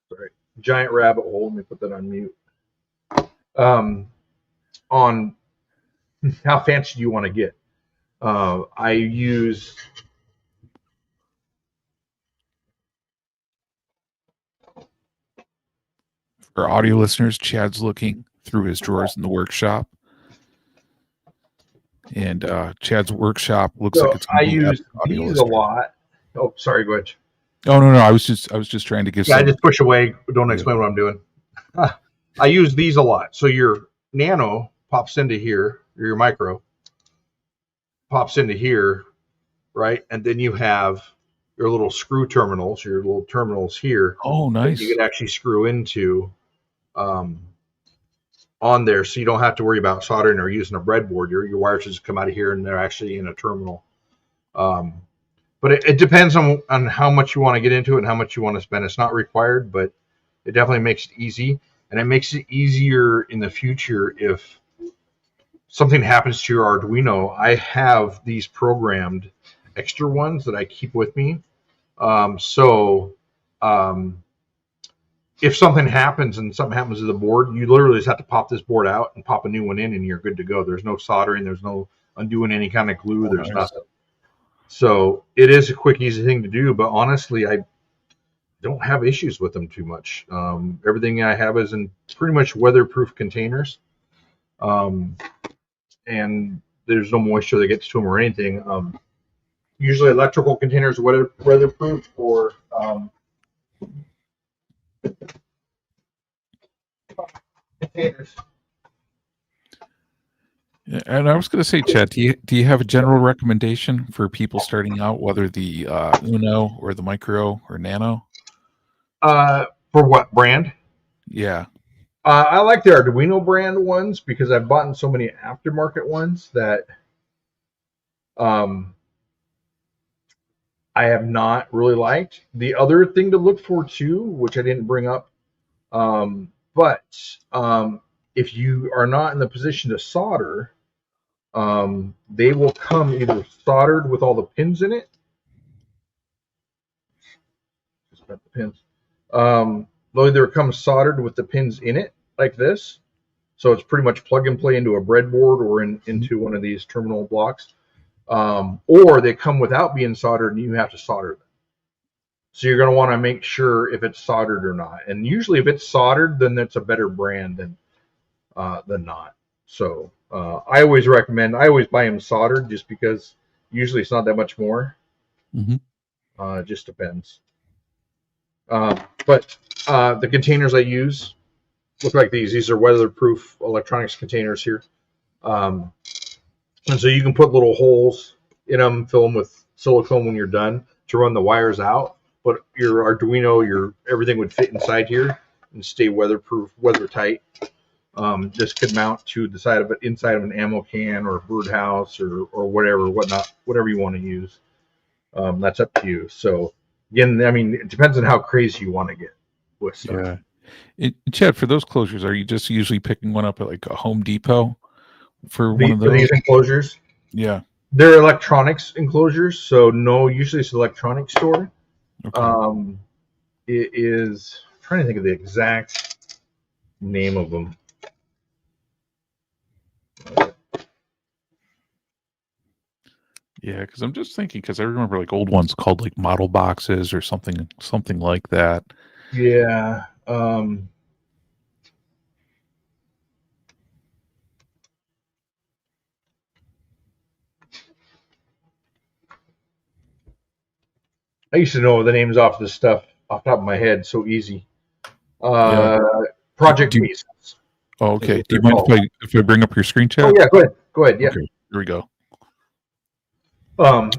sorry, giant rabbit hole. Let me put that on mute. On how fancy do you want to get? I use For audio listeners, Chad's looking through his drawers in the workshop. And Chad's workshop looks like it's I going to be use audio these listeners. a lot. Oh, sorry, go ahead. Oh no, I was just trying to give Yeah, I some. just push away. Don't explain what I'm doing. I use these a lot. So your nano pops into here, or your micro pops into here, right? And then you have your little screw terminals, your little terminals here. Oh, nice. That you can actually screw into on there, so you don't have to worry about soldering or using a breadboard. Your wires just come out of here, and they're actually in a terminal. But it depends on how much you want to get into it and how much you want to spend. It's not required, but it definitely makes it easy. And it makes it easier in the future if something happens to your Arduino. I have these programmed extra ones that I keep with me. If something happens and something happens to the board, you literally just have to pop this board out and pop a new one in, and you're good to go. There's no soldering. There's no undoing any kind of glue. There's nothing. So it is a quick, easy thing to do. But honestly, I don't have issues with them too much. Everything I have is in pretty much weatherproof containers. And there's no moisture that gets to them or anything. Usually electrical containers are weatherproof, or containers. And I was going to say, Chad, do you have a general recommendation for people starting out, whether the Uno or the Micro or Nano? For what brand? Yeah. I like the Arduino brand ones because I've bought so many aftermarket ones that I have not really liked. The other thing to look for too, which I didn't bring up, but if you are not in the position to solder, they will come either soldered with all the pins in it. Just got the pins. They'll either come soldered with the pins in it, like this. So it's pretty much plug and play into a breadboard or into one of these terminal blocks. Or they come without being soldered and you have to solder them. So you're going to want to make sure if it's soldered or not. And usually if it's soldered, then it's a better brand than not. So I always buy them soldered just because usually it's not that much more. It just depends. But the containers I use look like these. These are weatherproof electronics containers here. And so you can put little holes in them, fill them with silicone when you're done to run the wires out. But your Arduino, everything would fit inside here and stay weatherproof, weathertight. This could mount to the side of it, inside of an ammo can or a birdhouse or whatever you want to use. That's up to you. So again, I mean, it depends on how crazy you want to get with stuff. Yeah. Chad, for those closures, are you just usually picking one up at like a Home Depot for one of those? These enclosures? Yeah. They're electronics enclosures, so no, usually it's an electronics store. Okay. It is, I'm trying to think of the exact name of them. Yeah, because I'm just thinking, because I remember like old ones called like model boxes or something like that. Yeah. I used to know the names off this stuff off the top of my head, so easy. Project pieces. Oh, okay. Do you mind if I bring up your screen, Chad? Oh yeah, go ahead. Yeah. Okay, here we go.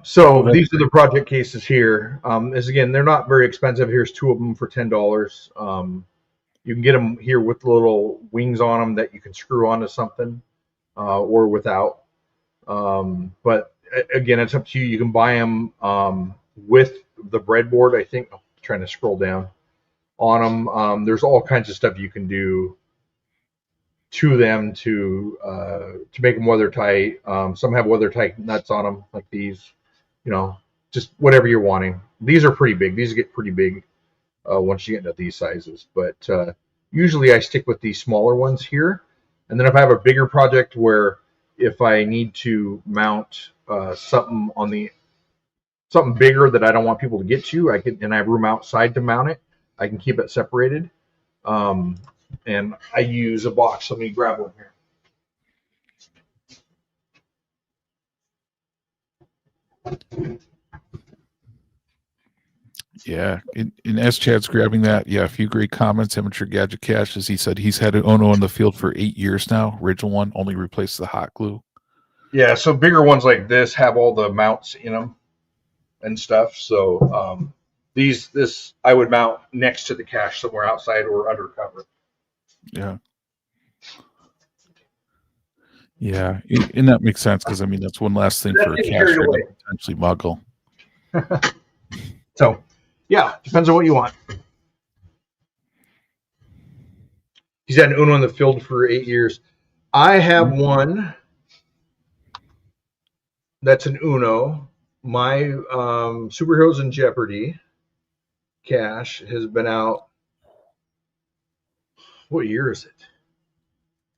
So these are the project cases here. As again, they're not very expensive. Here's two of them for $10. You can get them here with little wings on them that you can screw onto something, or without. But again, it's up to you. You can buy them with the breadboard. I think I'm trying to scroll down on them. There's all kinds of stuff you can do to them to make them weather tight. Some have weather tight nuts on them, like these. Just whatever you're wanting. These are pretty big. These get pretty big once you get into these sizes. But usually I stick with these smaller ones here. And then if I have a bigger project where if I need to mount something bigger that I don't want people to get to, and I have room outside to mount it, I can keep it separated. And I use a box. Let me grab one here. Yeah, in S Chad's grabbing that. Yeah, a few great comments. Amateur Gadget Cache, as he said, he's had an Ono in the field for 8 years now. Original one only replaced the hot glue. Yeah, so bigger ones like this have all the mounts in them and stuff. So this I would mount next to the cache somewhere outside or under cover. Yeah. Yeah, and that makes sense because I mean that's one last thing for a cache to potentially muggle. So, yeah, depends on what you want. He's had an Uno in the field for 8 years. I have one that's an Uno. My Superheroes in Jeopardy cache has been out. What year is it?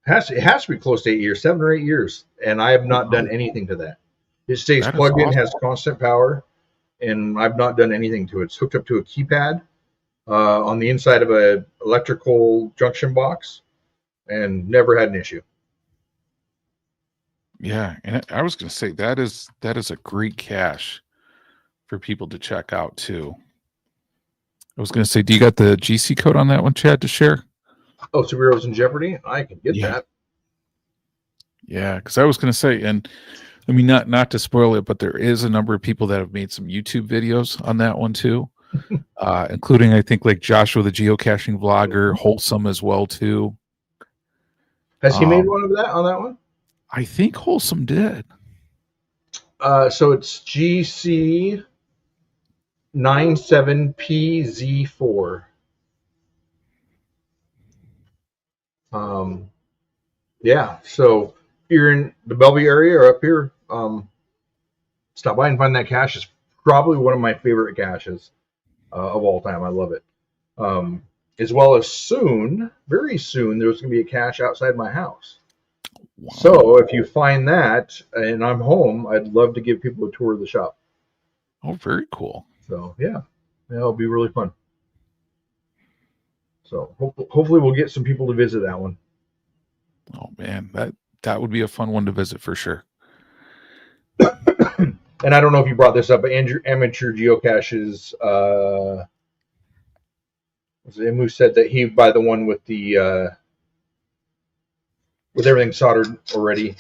It has to be close to 8 years, 7 or 8 years, and I have not done anything to that. It stays plugged in, has constant power, and I've not done anything to it. It's hooked up to a keypad on the inside of an electrical junction box, and never had an issue. Yeah, and I was going to say that is a great cache for people to check out too. I was going to say, do you got the GC code on that one, Chad, to share? Oh, Superheroes in Jeopardy? I can get that. Yeah, because I was going to say, and I mean, not to spoil it, but there is a number of people that have made some YouTube videos on that one too, including I think like Joshua, the geocaching vlogger, Wholesome as well too. Has he made one of that on that one? I think Wholesome did. So it's GC 97PZ4. Yeah, so if you're in the Bellevue area or up here, stop by and find that cache. It's probably one of my favorite caches of all time. I love it. As well as very soon, there's going to be a cache outside my house. Wow. So if you find that and I'm home, I'd love to give people a tour of the shop. Oh, very cool. So yeah, it'll be really fun. So hopefully we'll get some people to visit that one. Oh man, that would be a fun one to visit for sure. And I don't know if you brought this up, but Amateur Geocaches, Emu said that he'd buy the one with the with everything soldered already.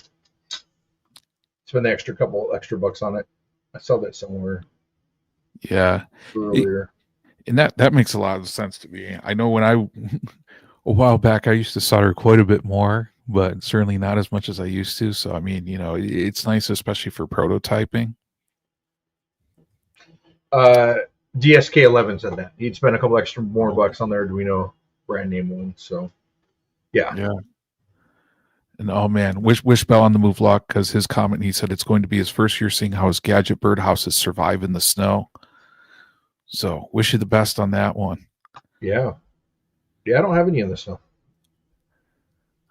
Spend the couple extra bucks on it. I saw that somewhere. Yeah. Earlier. And that makes a lot of sense to me. I know when a while back, I used to solder quite a bit more, but certainly not as much as I used to. So, I mean, it's nice, especially for prototyping. DSK11 said that. He'd spend a couple extra more bucks on their Arduino brand name one. So, yeah. Yeah. And oh man, wish Bell on the move lock, because his comment, he said it's going to be his first year seeing how his gadget birdhouses survive in the snow. So wish you the best on that one. Yeah. Yeah, I don't have any in the snow.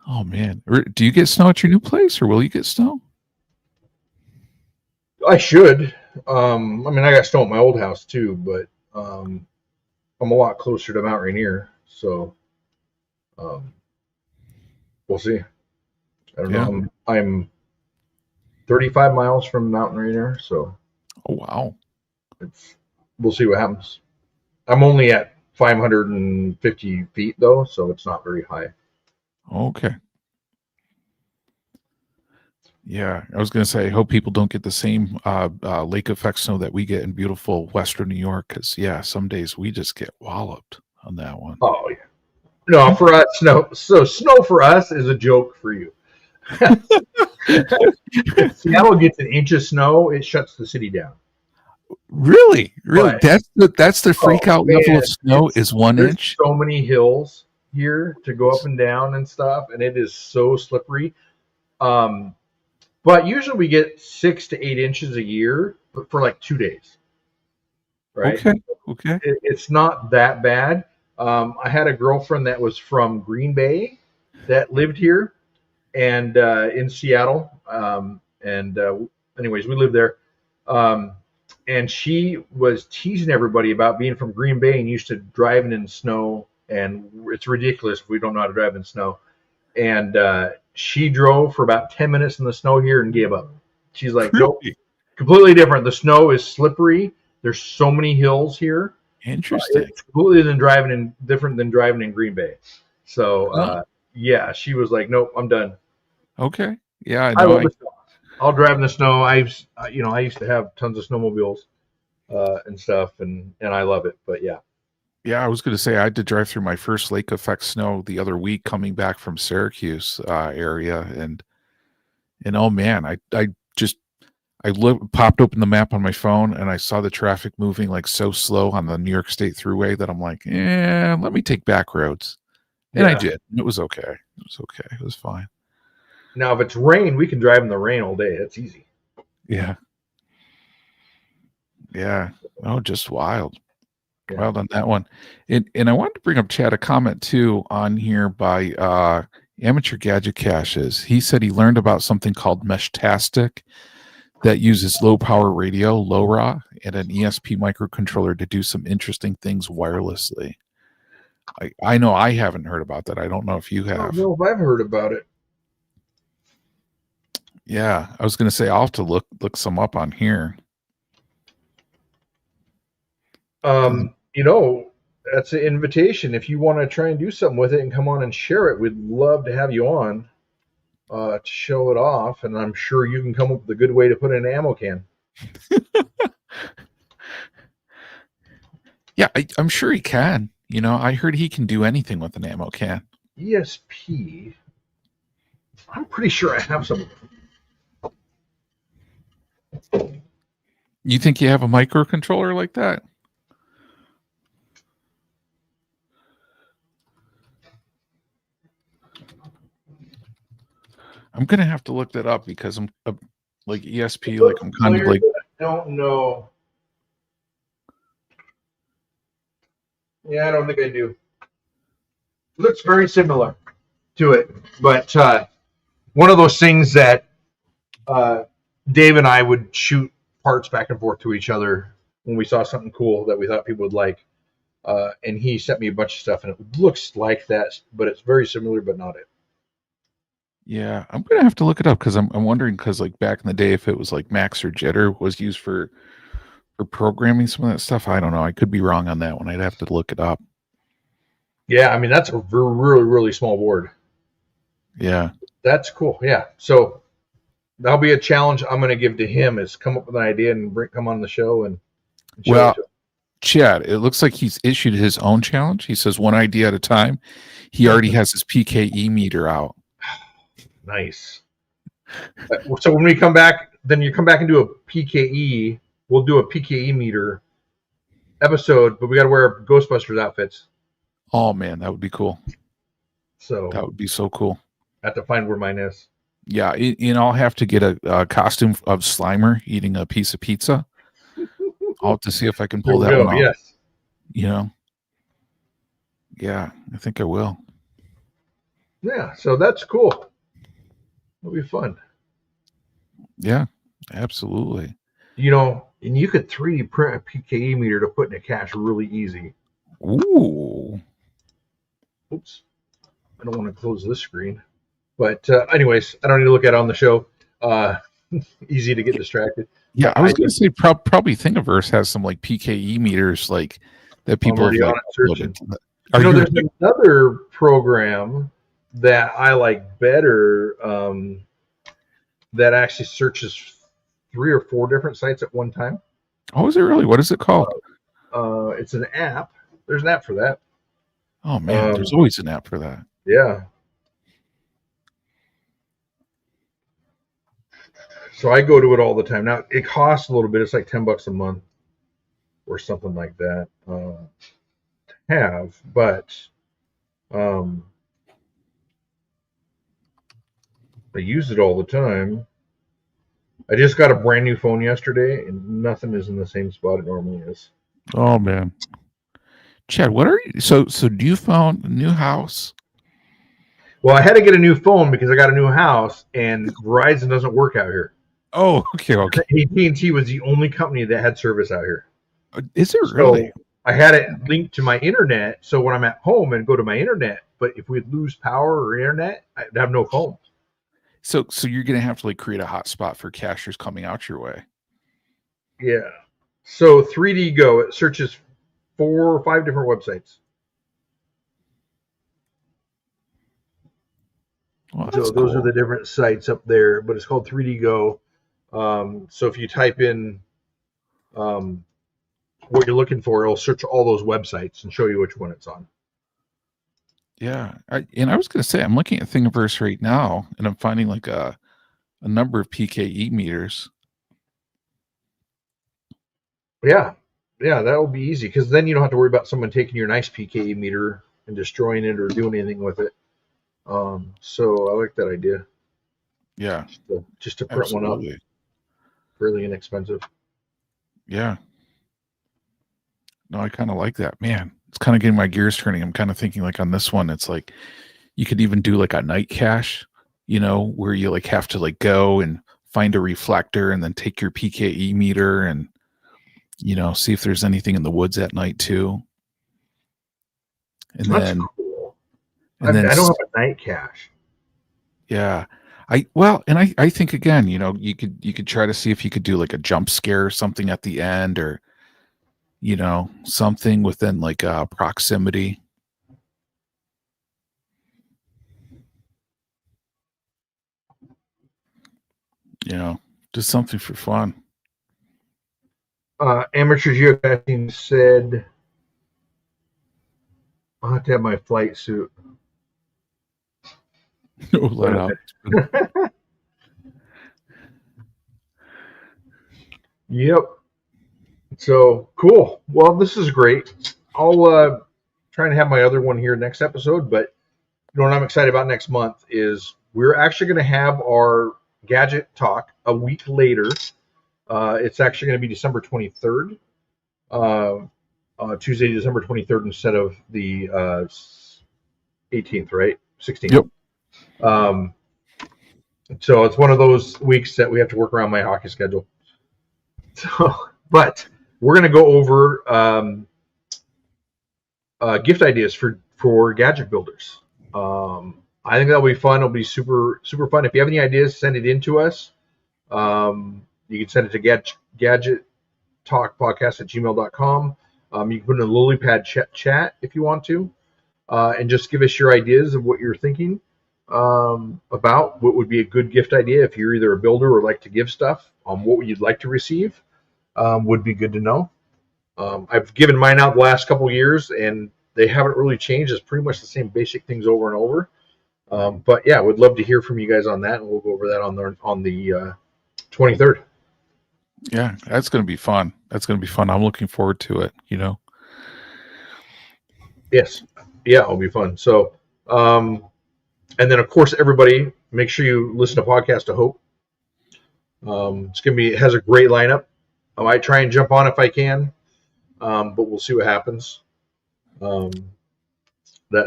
Oh man. Do you get snow at your new place, or will you get snow? I should. I mean, I got snow at my old house too, but I'm a lot closer to Mount Rainier, so we'll see. I don't know. I'm 35 miles from Mount Rainier, so oh wow. We'll see what happens. I'm only at 550 feet though, so it's not very high. Okay. Yeah, I was going to say, I hope people don't get the same lake effect snow that we get in beautiful Western New York, because, yeah, some days we just get walloped on that one. Oh, yeah. No, for us, snow. So snow for us is a joke for you. Seattle gets an inch of snow, it shuts the city down. Really? But, that's the freak out level of snow is 1 inch? So many hills here to go up and down and stuff, and it is so slippery. But usually we get 6 to 8 inches a year for like 2 days, right? Okay. It's not that bad. I had a girlfriend that was from Green Bay that lived here and in Seattle. Anyways, we lived there. And she was teasing everybody about being from Green Bay and used to driving in snow. And it's ridiculous if we don't know how to drive in snow. And she drove for about 10 minutes in the snow here and gave up. She's like, nope, completely different. The snow is slippery. There's so many hills here. Interesting. It's completely different than driving in Green Bay. So, yeah, she was like, nope, I'm done. Okay. Yeah, I love the snow. I'll drive in the snow. I used to have tons of snowmobiles and stuff, and I love it. But yeah. Yeah, I was going to say I had to drive through my first lake effect snow the other week coming back from Syracuse area, and oh man, I popped open the map on my phone and I saw the traffic moving like so slow on the New York State Thruway that I'm like, let me take back roads, and I did. It was okay. It was okay. It was fine. Now, if it's rain, we can drive in the rain all day. That's easy. Yeah. Oh, just wild. Wild on that one. And I wanted to bring up, Chad, a comment too on here by Amateur Gadget Caches. He said he learned about something called Meshtastic that uses low power radio, LoRa, and an ESP microcontroller to do some interesting things wirelessly. I know I haven't heard about that. I don't know if you have. I don't know if I've heard about it. Yeah, I was going to say I'll have to look some up on here. That's an invitation. If you want to try and do something with it and come on and share it, we'd love to have you on to show it off. And I'm sure you can come up with a good way to put in an ammo can. Yeah, I'm sure he can. I heard he can do anything with an ammo can. ESP. I'm pretty sure I have some. You think you have a microcontroller like that? I'm gonna have to look that up because I'm like ESP, like I'm kind of like. I don't know. Yeah, I don't think I do. Looks very similar to it, but one of those things that Dave and I would shoot parts back and forth to each other when we saw something cool that we thought people would like, and he sent me a bunch of stuff, and it looks like that, but it's very similar, but not it. Yeah, I'm gonna have to look it up because I'm wondering, because like back in the day, if it was like Max or Jitter was used for programming some of that stuff. I don't know. I could be wrong on that one. I'd have to look it up. Yeah, I mean that's a really, really small board. Yeah, that's cool. Yeah, so that'll be a challenge I'm going to give to him: is come up with an idea and come on the show and show well, it to him. Chad, it looks like he's issued his own challenge. He says one idea at a time. He already has his PKE meter out. Nice. So when we come back, then you come back and do a PKE. We'll do a PKE meter episode, but we got to wear Ghostbusters outfits. Oh man, that would be cool. So that would be so cool. I have to find where mine is. Yeah, I'll have to get a costume of Slimer eating a piece of pizza. I'll have to see if I can pull that one off. Yes. Yeah, I think I will. Yeah, so that's cool. It'll be fun. Yeah, absolutely. And you could 3D print a PKE meter to put in a cache really easy. Ooh. Oops. I don't want to close this screen. But anyways, I don't need to look at it on the show. Easy to get distracted. Yeah, I was going to say probably Thingiverse has some like PKE meters like that people are like, searching. There's another program that I like better that actually searches 3 or 4 different sites at one time. Oh, is it really? What is it called? It's an app. There's an app for that. Oh man, there's always an app for that. Yeah. So I go to it all the time. Now it costs a little bit. It's like $10 a month or something like that to have. But Um, I use it all the time. I just got a brand new phone yesterday, and nothing is in the same spot it normally is. Oh man, Chad, what are you? So do you found a new house? Well, I had to get a new phone because I got a new house, and Verizon doesn't work out here. Oh, okay. AT&T was the only company that had service out here. Is it So really? I had it linked to my internet, so when I'm at home and go to my internet, but if we lose power or internet, I'd have no phone. So you're gonna have to like create a hotspot for cachers coming out your way. Yeah. So 3D Go, it searches 4 or 5 different websites. Well, So that's those are cool. the different sites up there, but it's called 3D Go. So if you type in what you're looking for, it'll search all those websites and show you which one it's on. Yeah, I was gonna say I'm looking at Thingiverse right now, and I'm finding like a number of PKE meters. Yeah, that will be easy because then you don't have to worry about someone taking your nice PKE meter and destroying it or doing anything with it. So I like that idea. Yeah, Just to print one up, absolutely. fairly inexpensive. Yeah. No, I kind of like that, man. It's kind of getting my gears turning. I'm kind of thinking like on this one, it's like you could even do like a night cache, where you like have to like go and find a reflector and then take your PKE meter and see if there's anything in the woods at night too. And That's then cool. and then I don't have a night cache. yeah. I think again, you could try to see if you could do like a jump scare or something at the end, or something within like proximity. Just something for fun. Amateur geocaching said I'll have to have my flight suit. Let out. Yep. So cool. Well, this is great. I'll try and have my other one here next episode, but what I'm excited about next month is we're actually going to have our Gadget Talk a week later. It's actually going to be December 23rd, Tuesday, December 23rd, instead of the 18th, right? 16th. Yep. So it's one of those weeks that we have to work around my hockey schedule. So, but we're going to go over gift ideas for gadget builders. I think that'll be fun. It'll be super fun. If you have any ideas, send it in to us. You can send it to gadgettalkpodcast@gmail.com. You can put in a lilypad chat if you want to, and just give us your ideas of what you're thinking about what would be a good gift idea if you're either a builder or like to give stuff. What you'd like to receive would be good to know. I've given mine out the last couple of years, and they haven't really changed. It's pretty much the same basic things over and over. But yeah, would love to hear from you guys on that, and we'll go over that on the 23rd. Yeah, that's going to be fun. I'm looking forward to it. Yes, yeah, it'll be fun. So, and then of course, everybody, make sure you listen to Podcast of Hope. It has a great lineup. I might try and jump on if I can, but we'll see what happens that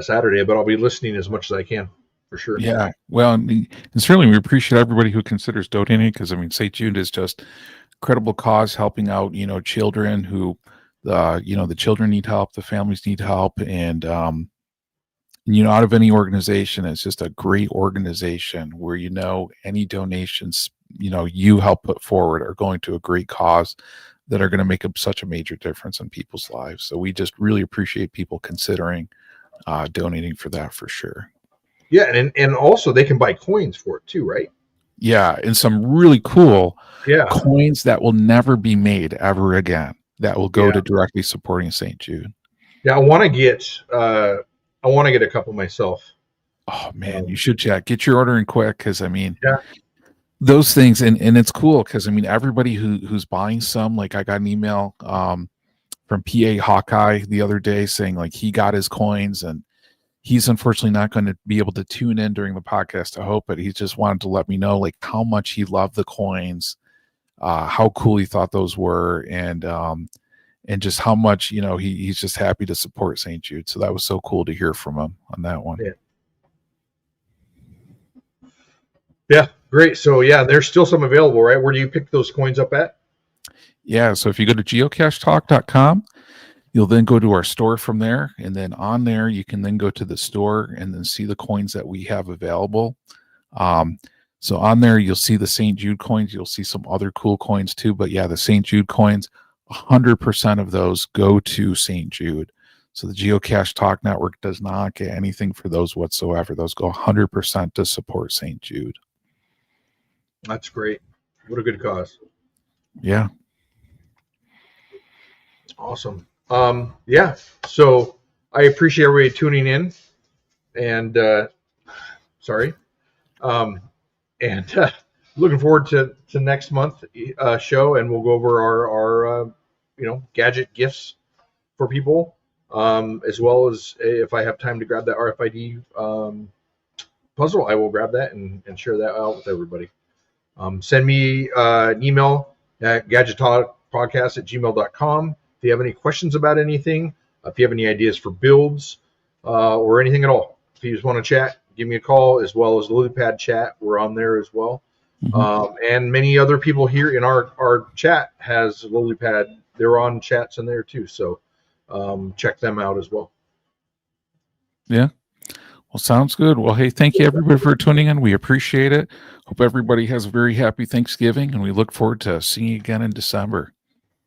Saturday. But I'll be listening as much as I can. For sure. Yeah. Well, and certainly we appreciate everybody who considers donating, because St. Jude is just incredible cause, helping out, children who, the children need help, the families need help. And, out of any organization, it's just a great organization where, any donations, you help put forward are going to a great cause that are going to make such a major difference in people's lives. So we just really appreciate people considering donating for that, for sure. Yeah, and also they can buy coins for it too, right? Yeah, and some really cool Yeah. coins that will never be made ever again, that will go to directly supporting St. Jude. Yeah, I want to get a couple myself. Oh man, you should get your order in quick, because yeah. Those things, and it's cool because everybody who's buying some, like I got an email from PA Hawkeye the other day saying like he got his coins, and He's unfortunately not going to be able to tune in during the podcast, I hope, but he just wanted to let me know like how much he loved the coins, how cool he thought those were, and just how much, he's just happy to support St. Jude. So that was so cool to hear from him on that one. Yeah, great. So yeah, there's still some available, right? Where do you pick those coins up at? Yeah, so if you go to geocachetalk.com, you'll then go to our store from there, and then on there you can then go to the store and then see the coins that we have available. So on there you'll see the St. Jude coins. You'll see some other cool coins too, but yeah, the St. Jude coins, 100% of those go to St. Jude. So the Geocache Talk Network does not get anything for those whatsoever. Those go 100% to support St. Jude. That's great. What a good cause. Yeah. Awesome. Yeah, so I appreciate everybody tuning in, and looking forward to next month show, and we'll go over our gadget gifts for people, as well as if I have time to grab that RFID puzzle, I will grab that and share that out with everybody. Send me an email at gadgettalkpodcast@gmail.com. If you have any questions about anything, if you have any ideas for builds, or anything at all, if you just want to chat, give me a call, as well as LilyPad chat. We're on there as well. Mm-hmm. And many other people here in our chat has LilyPad. They're on chats in there too. So check them out as well. Yeah. Well, sounds good. Well, hey, thank you everybody for tuning in. We appreciate it. Hope everybody has a very happy Thanksgiving, and we look forward to seeing you again in December.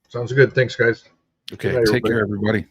Sounds good. Thanks, guys. Okay, take care, everybody.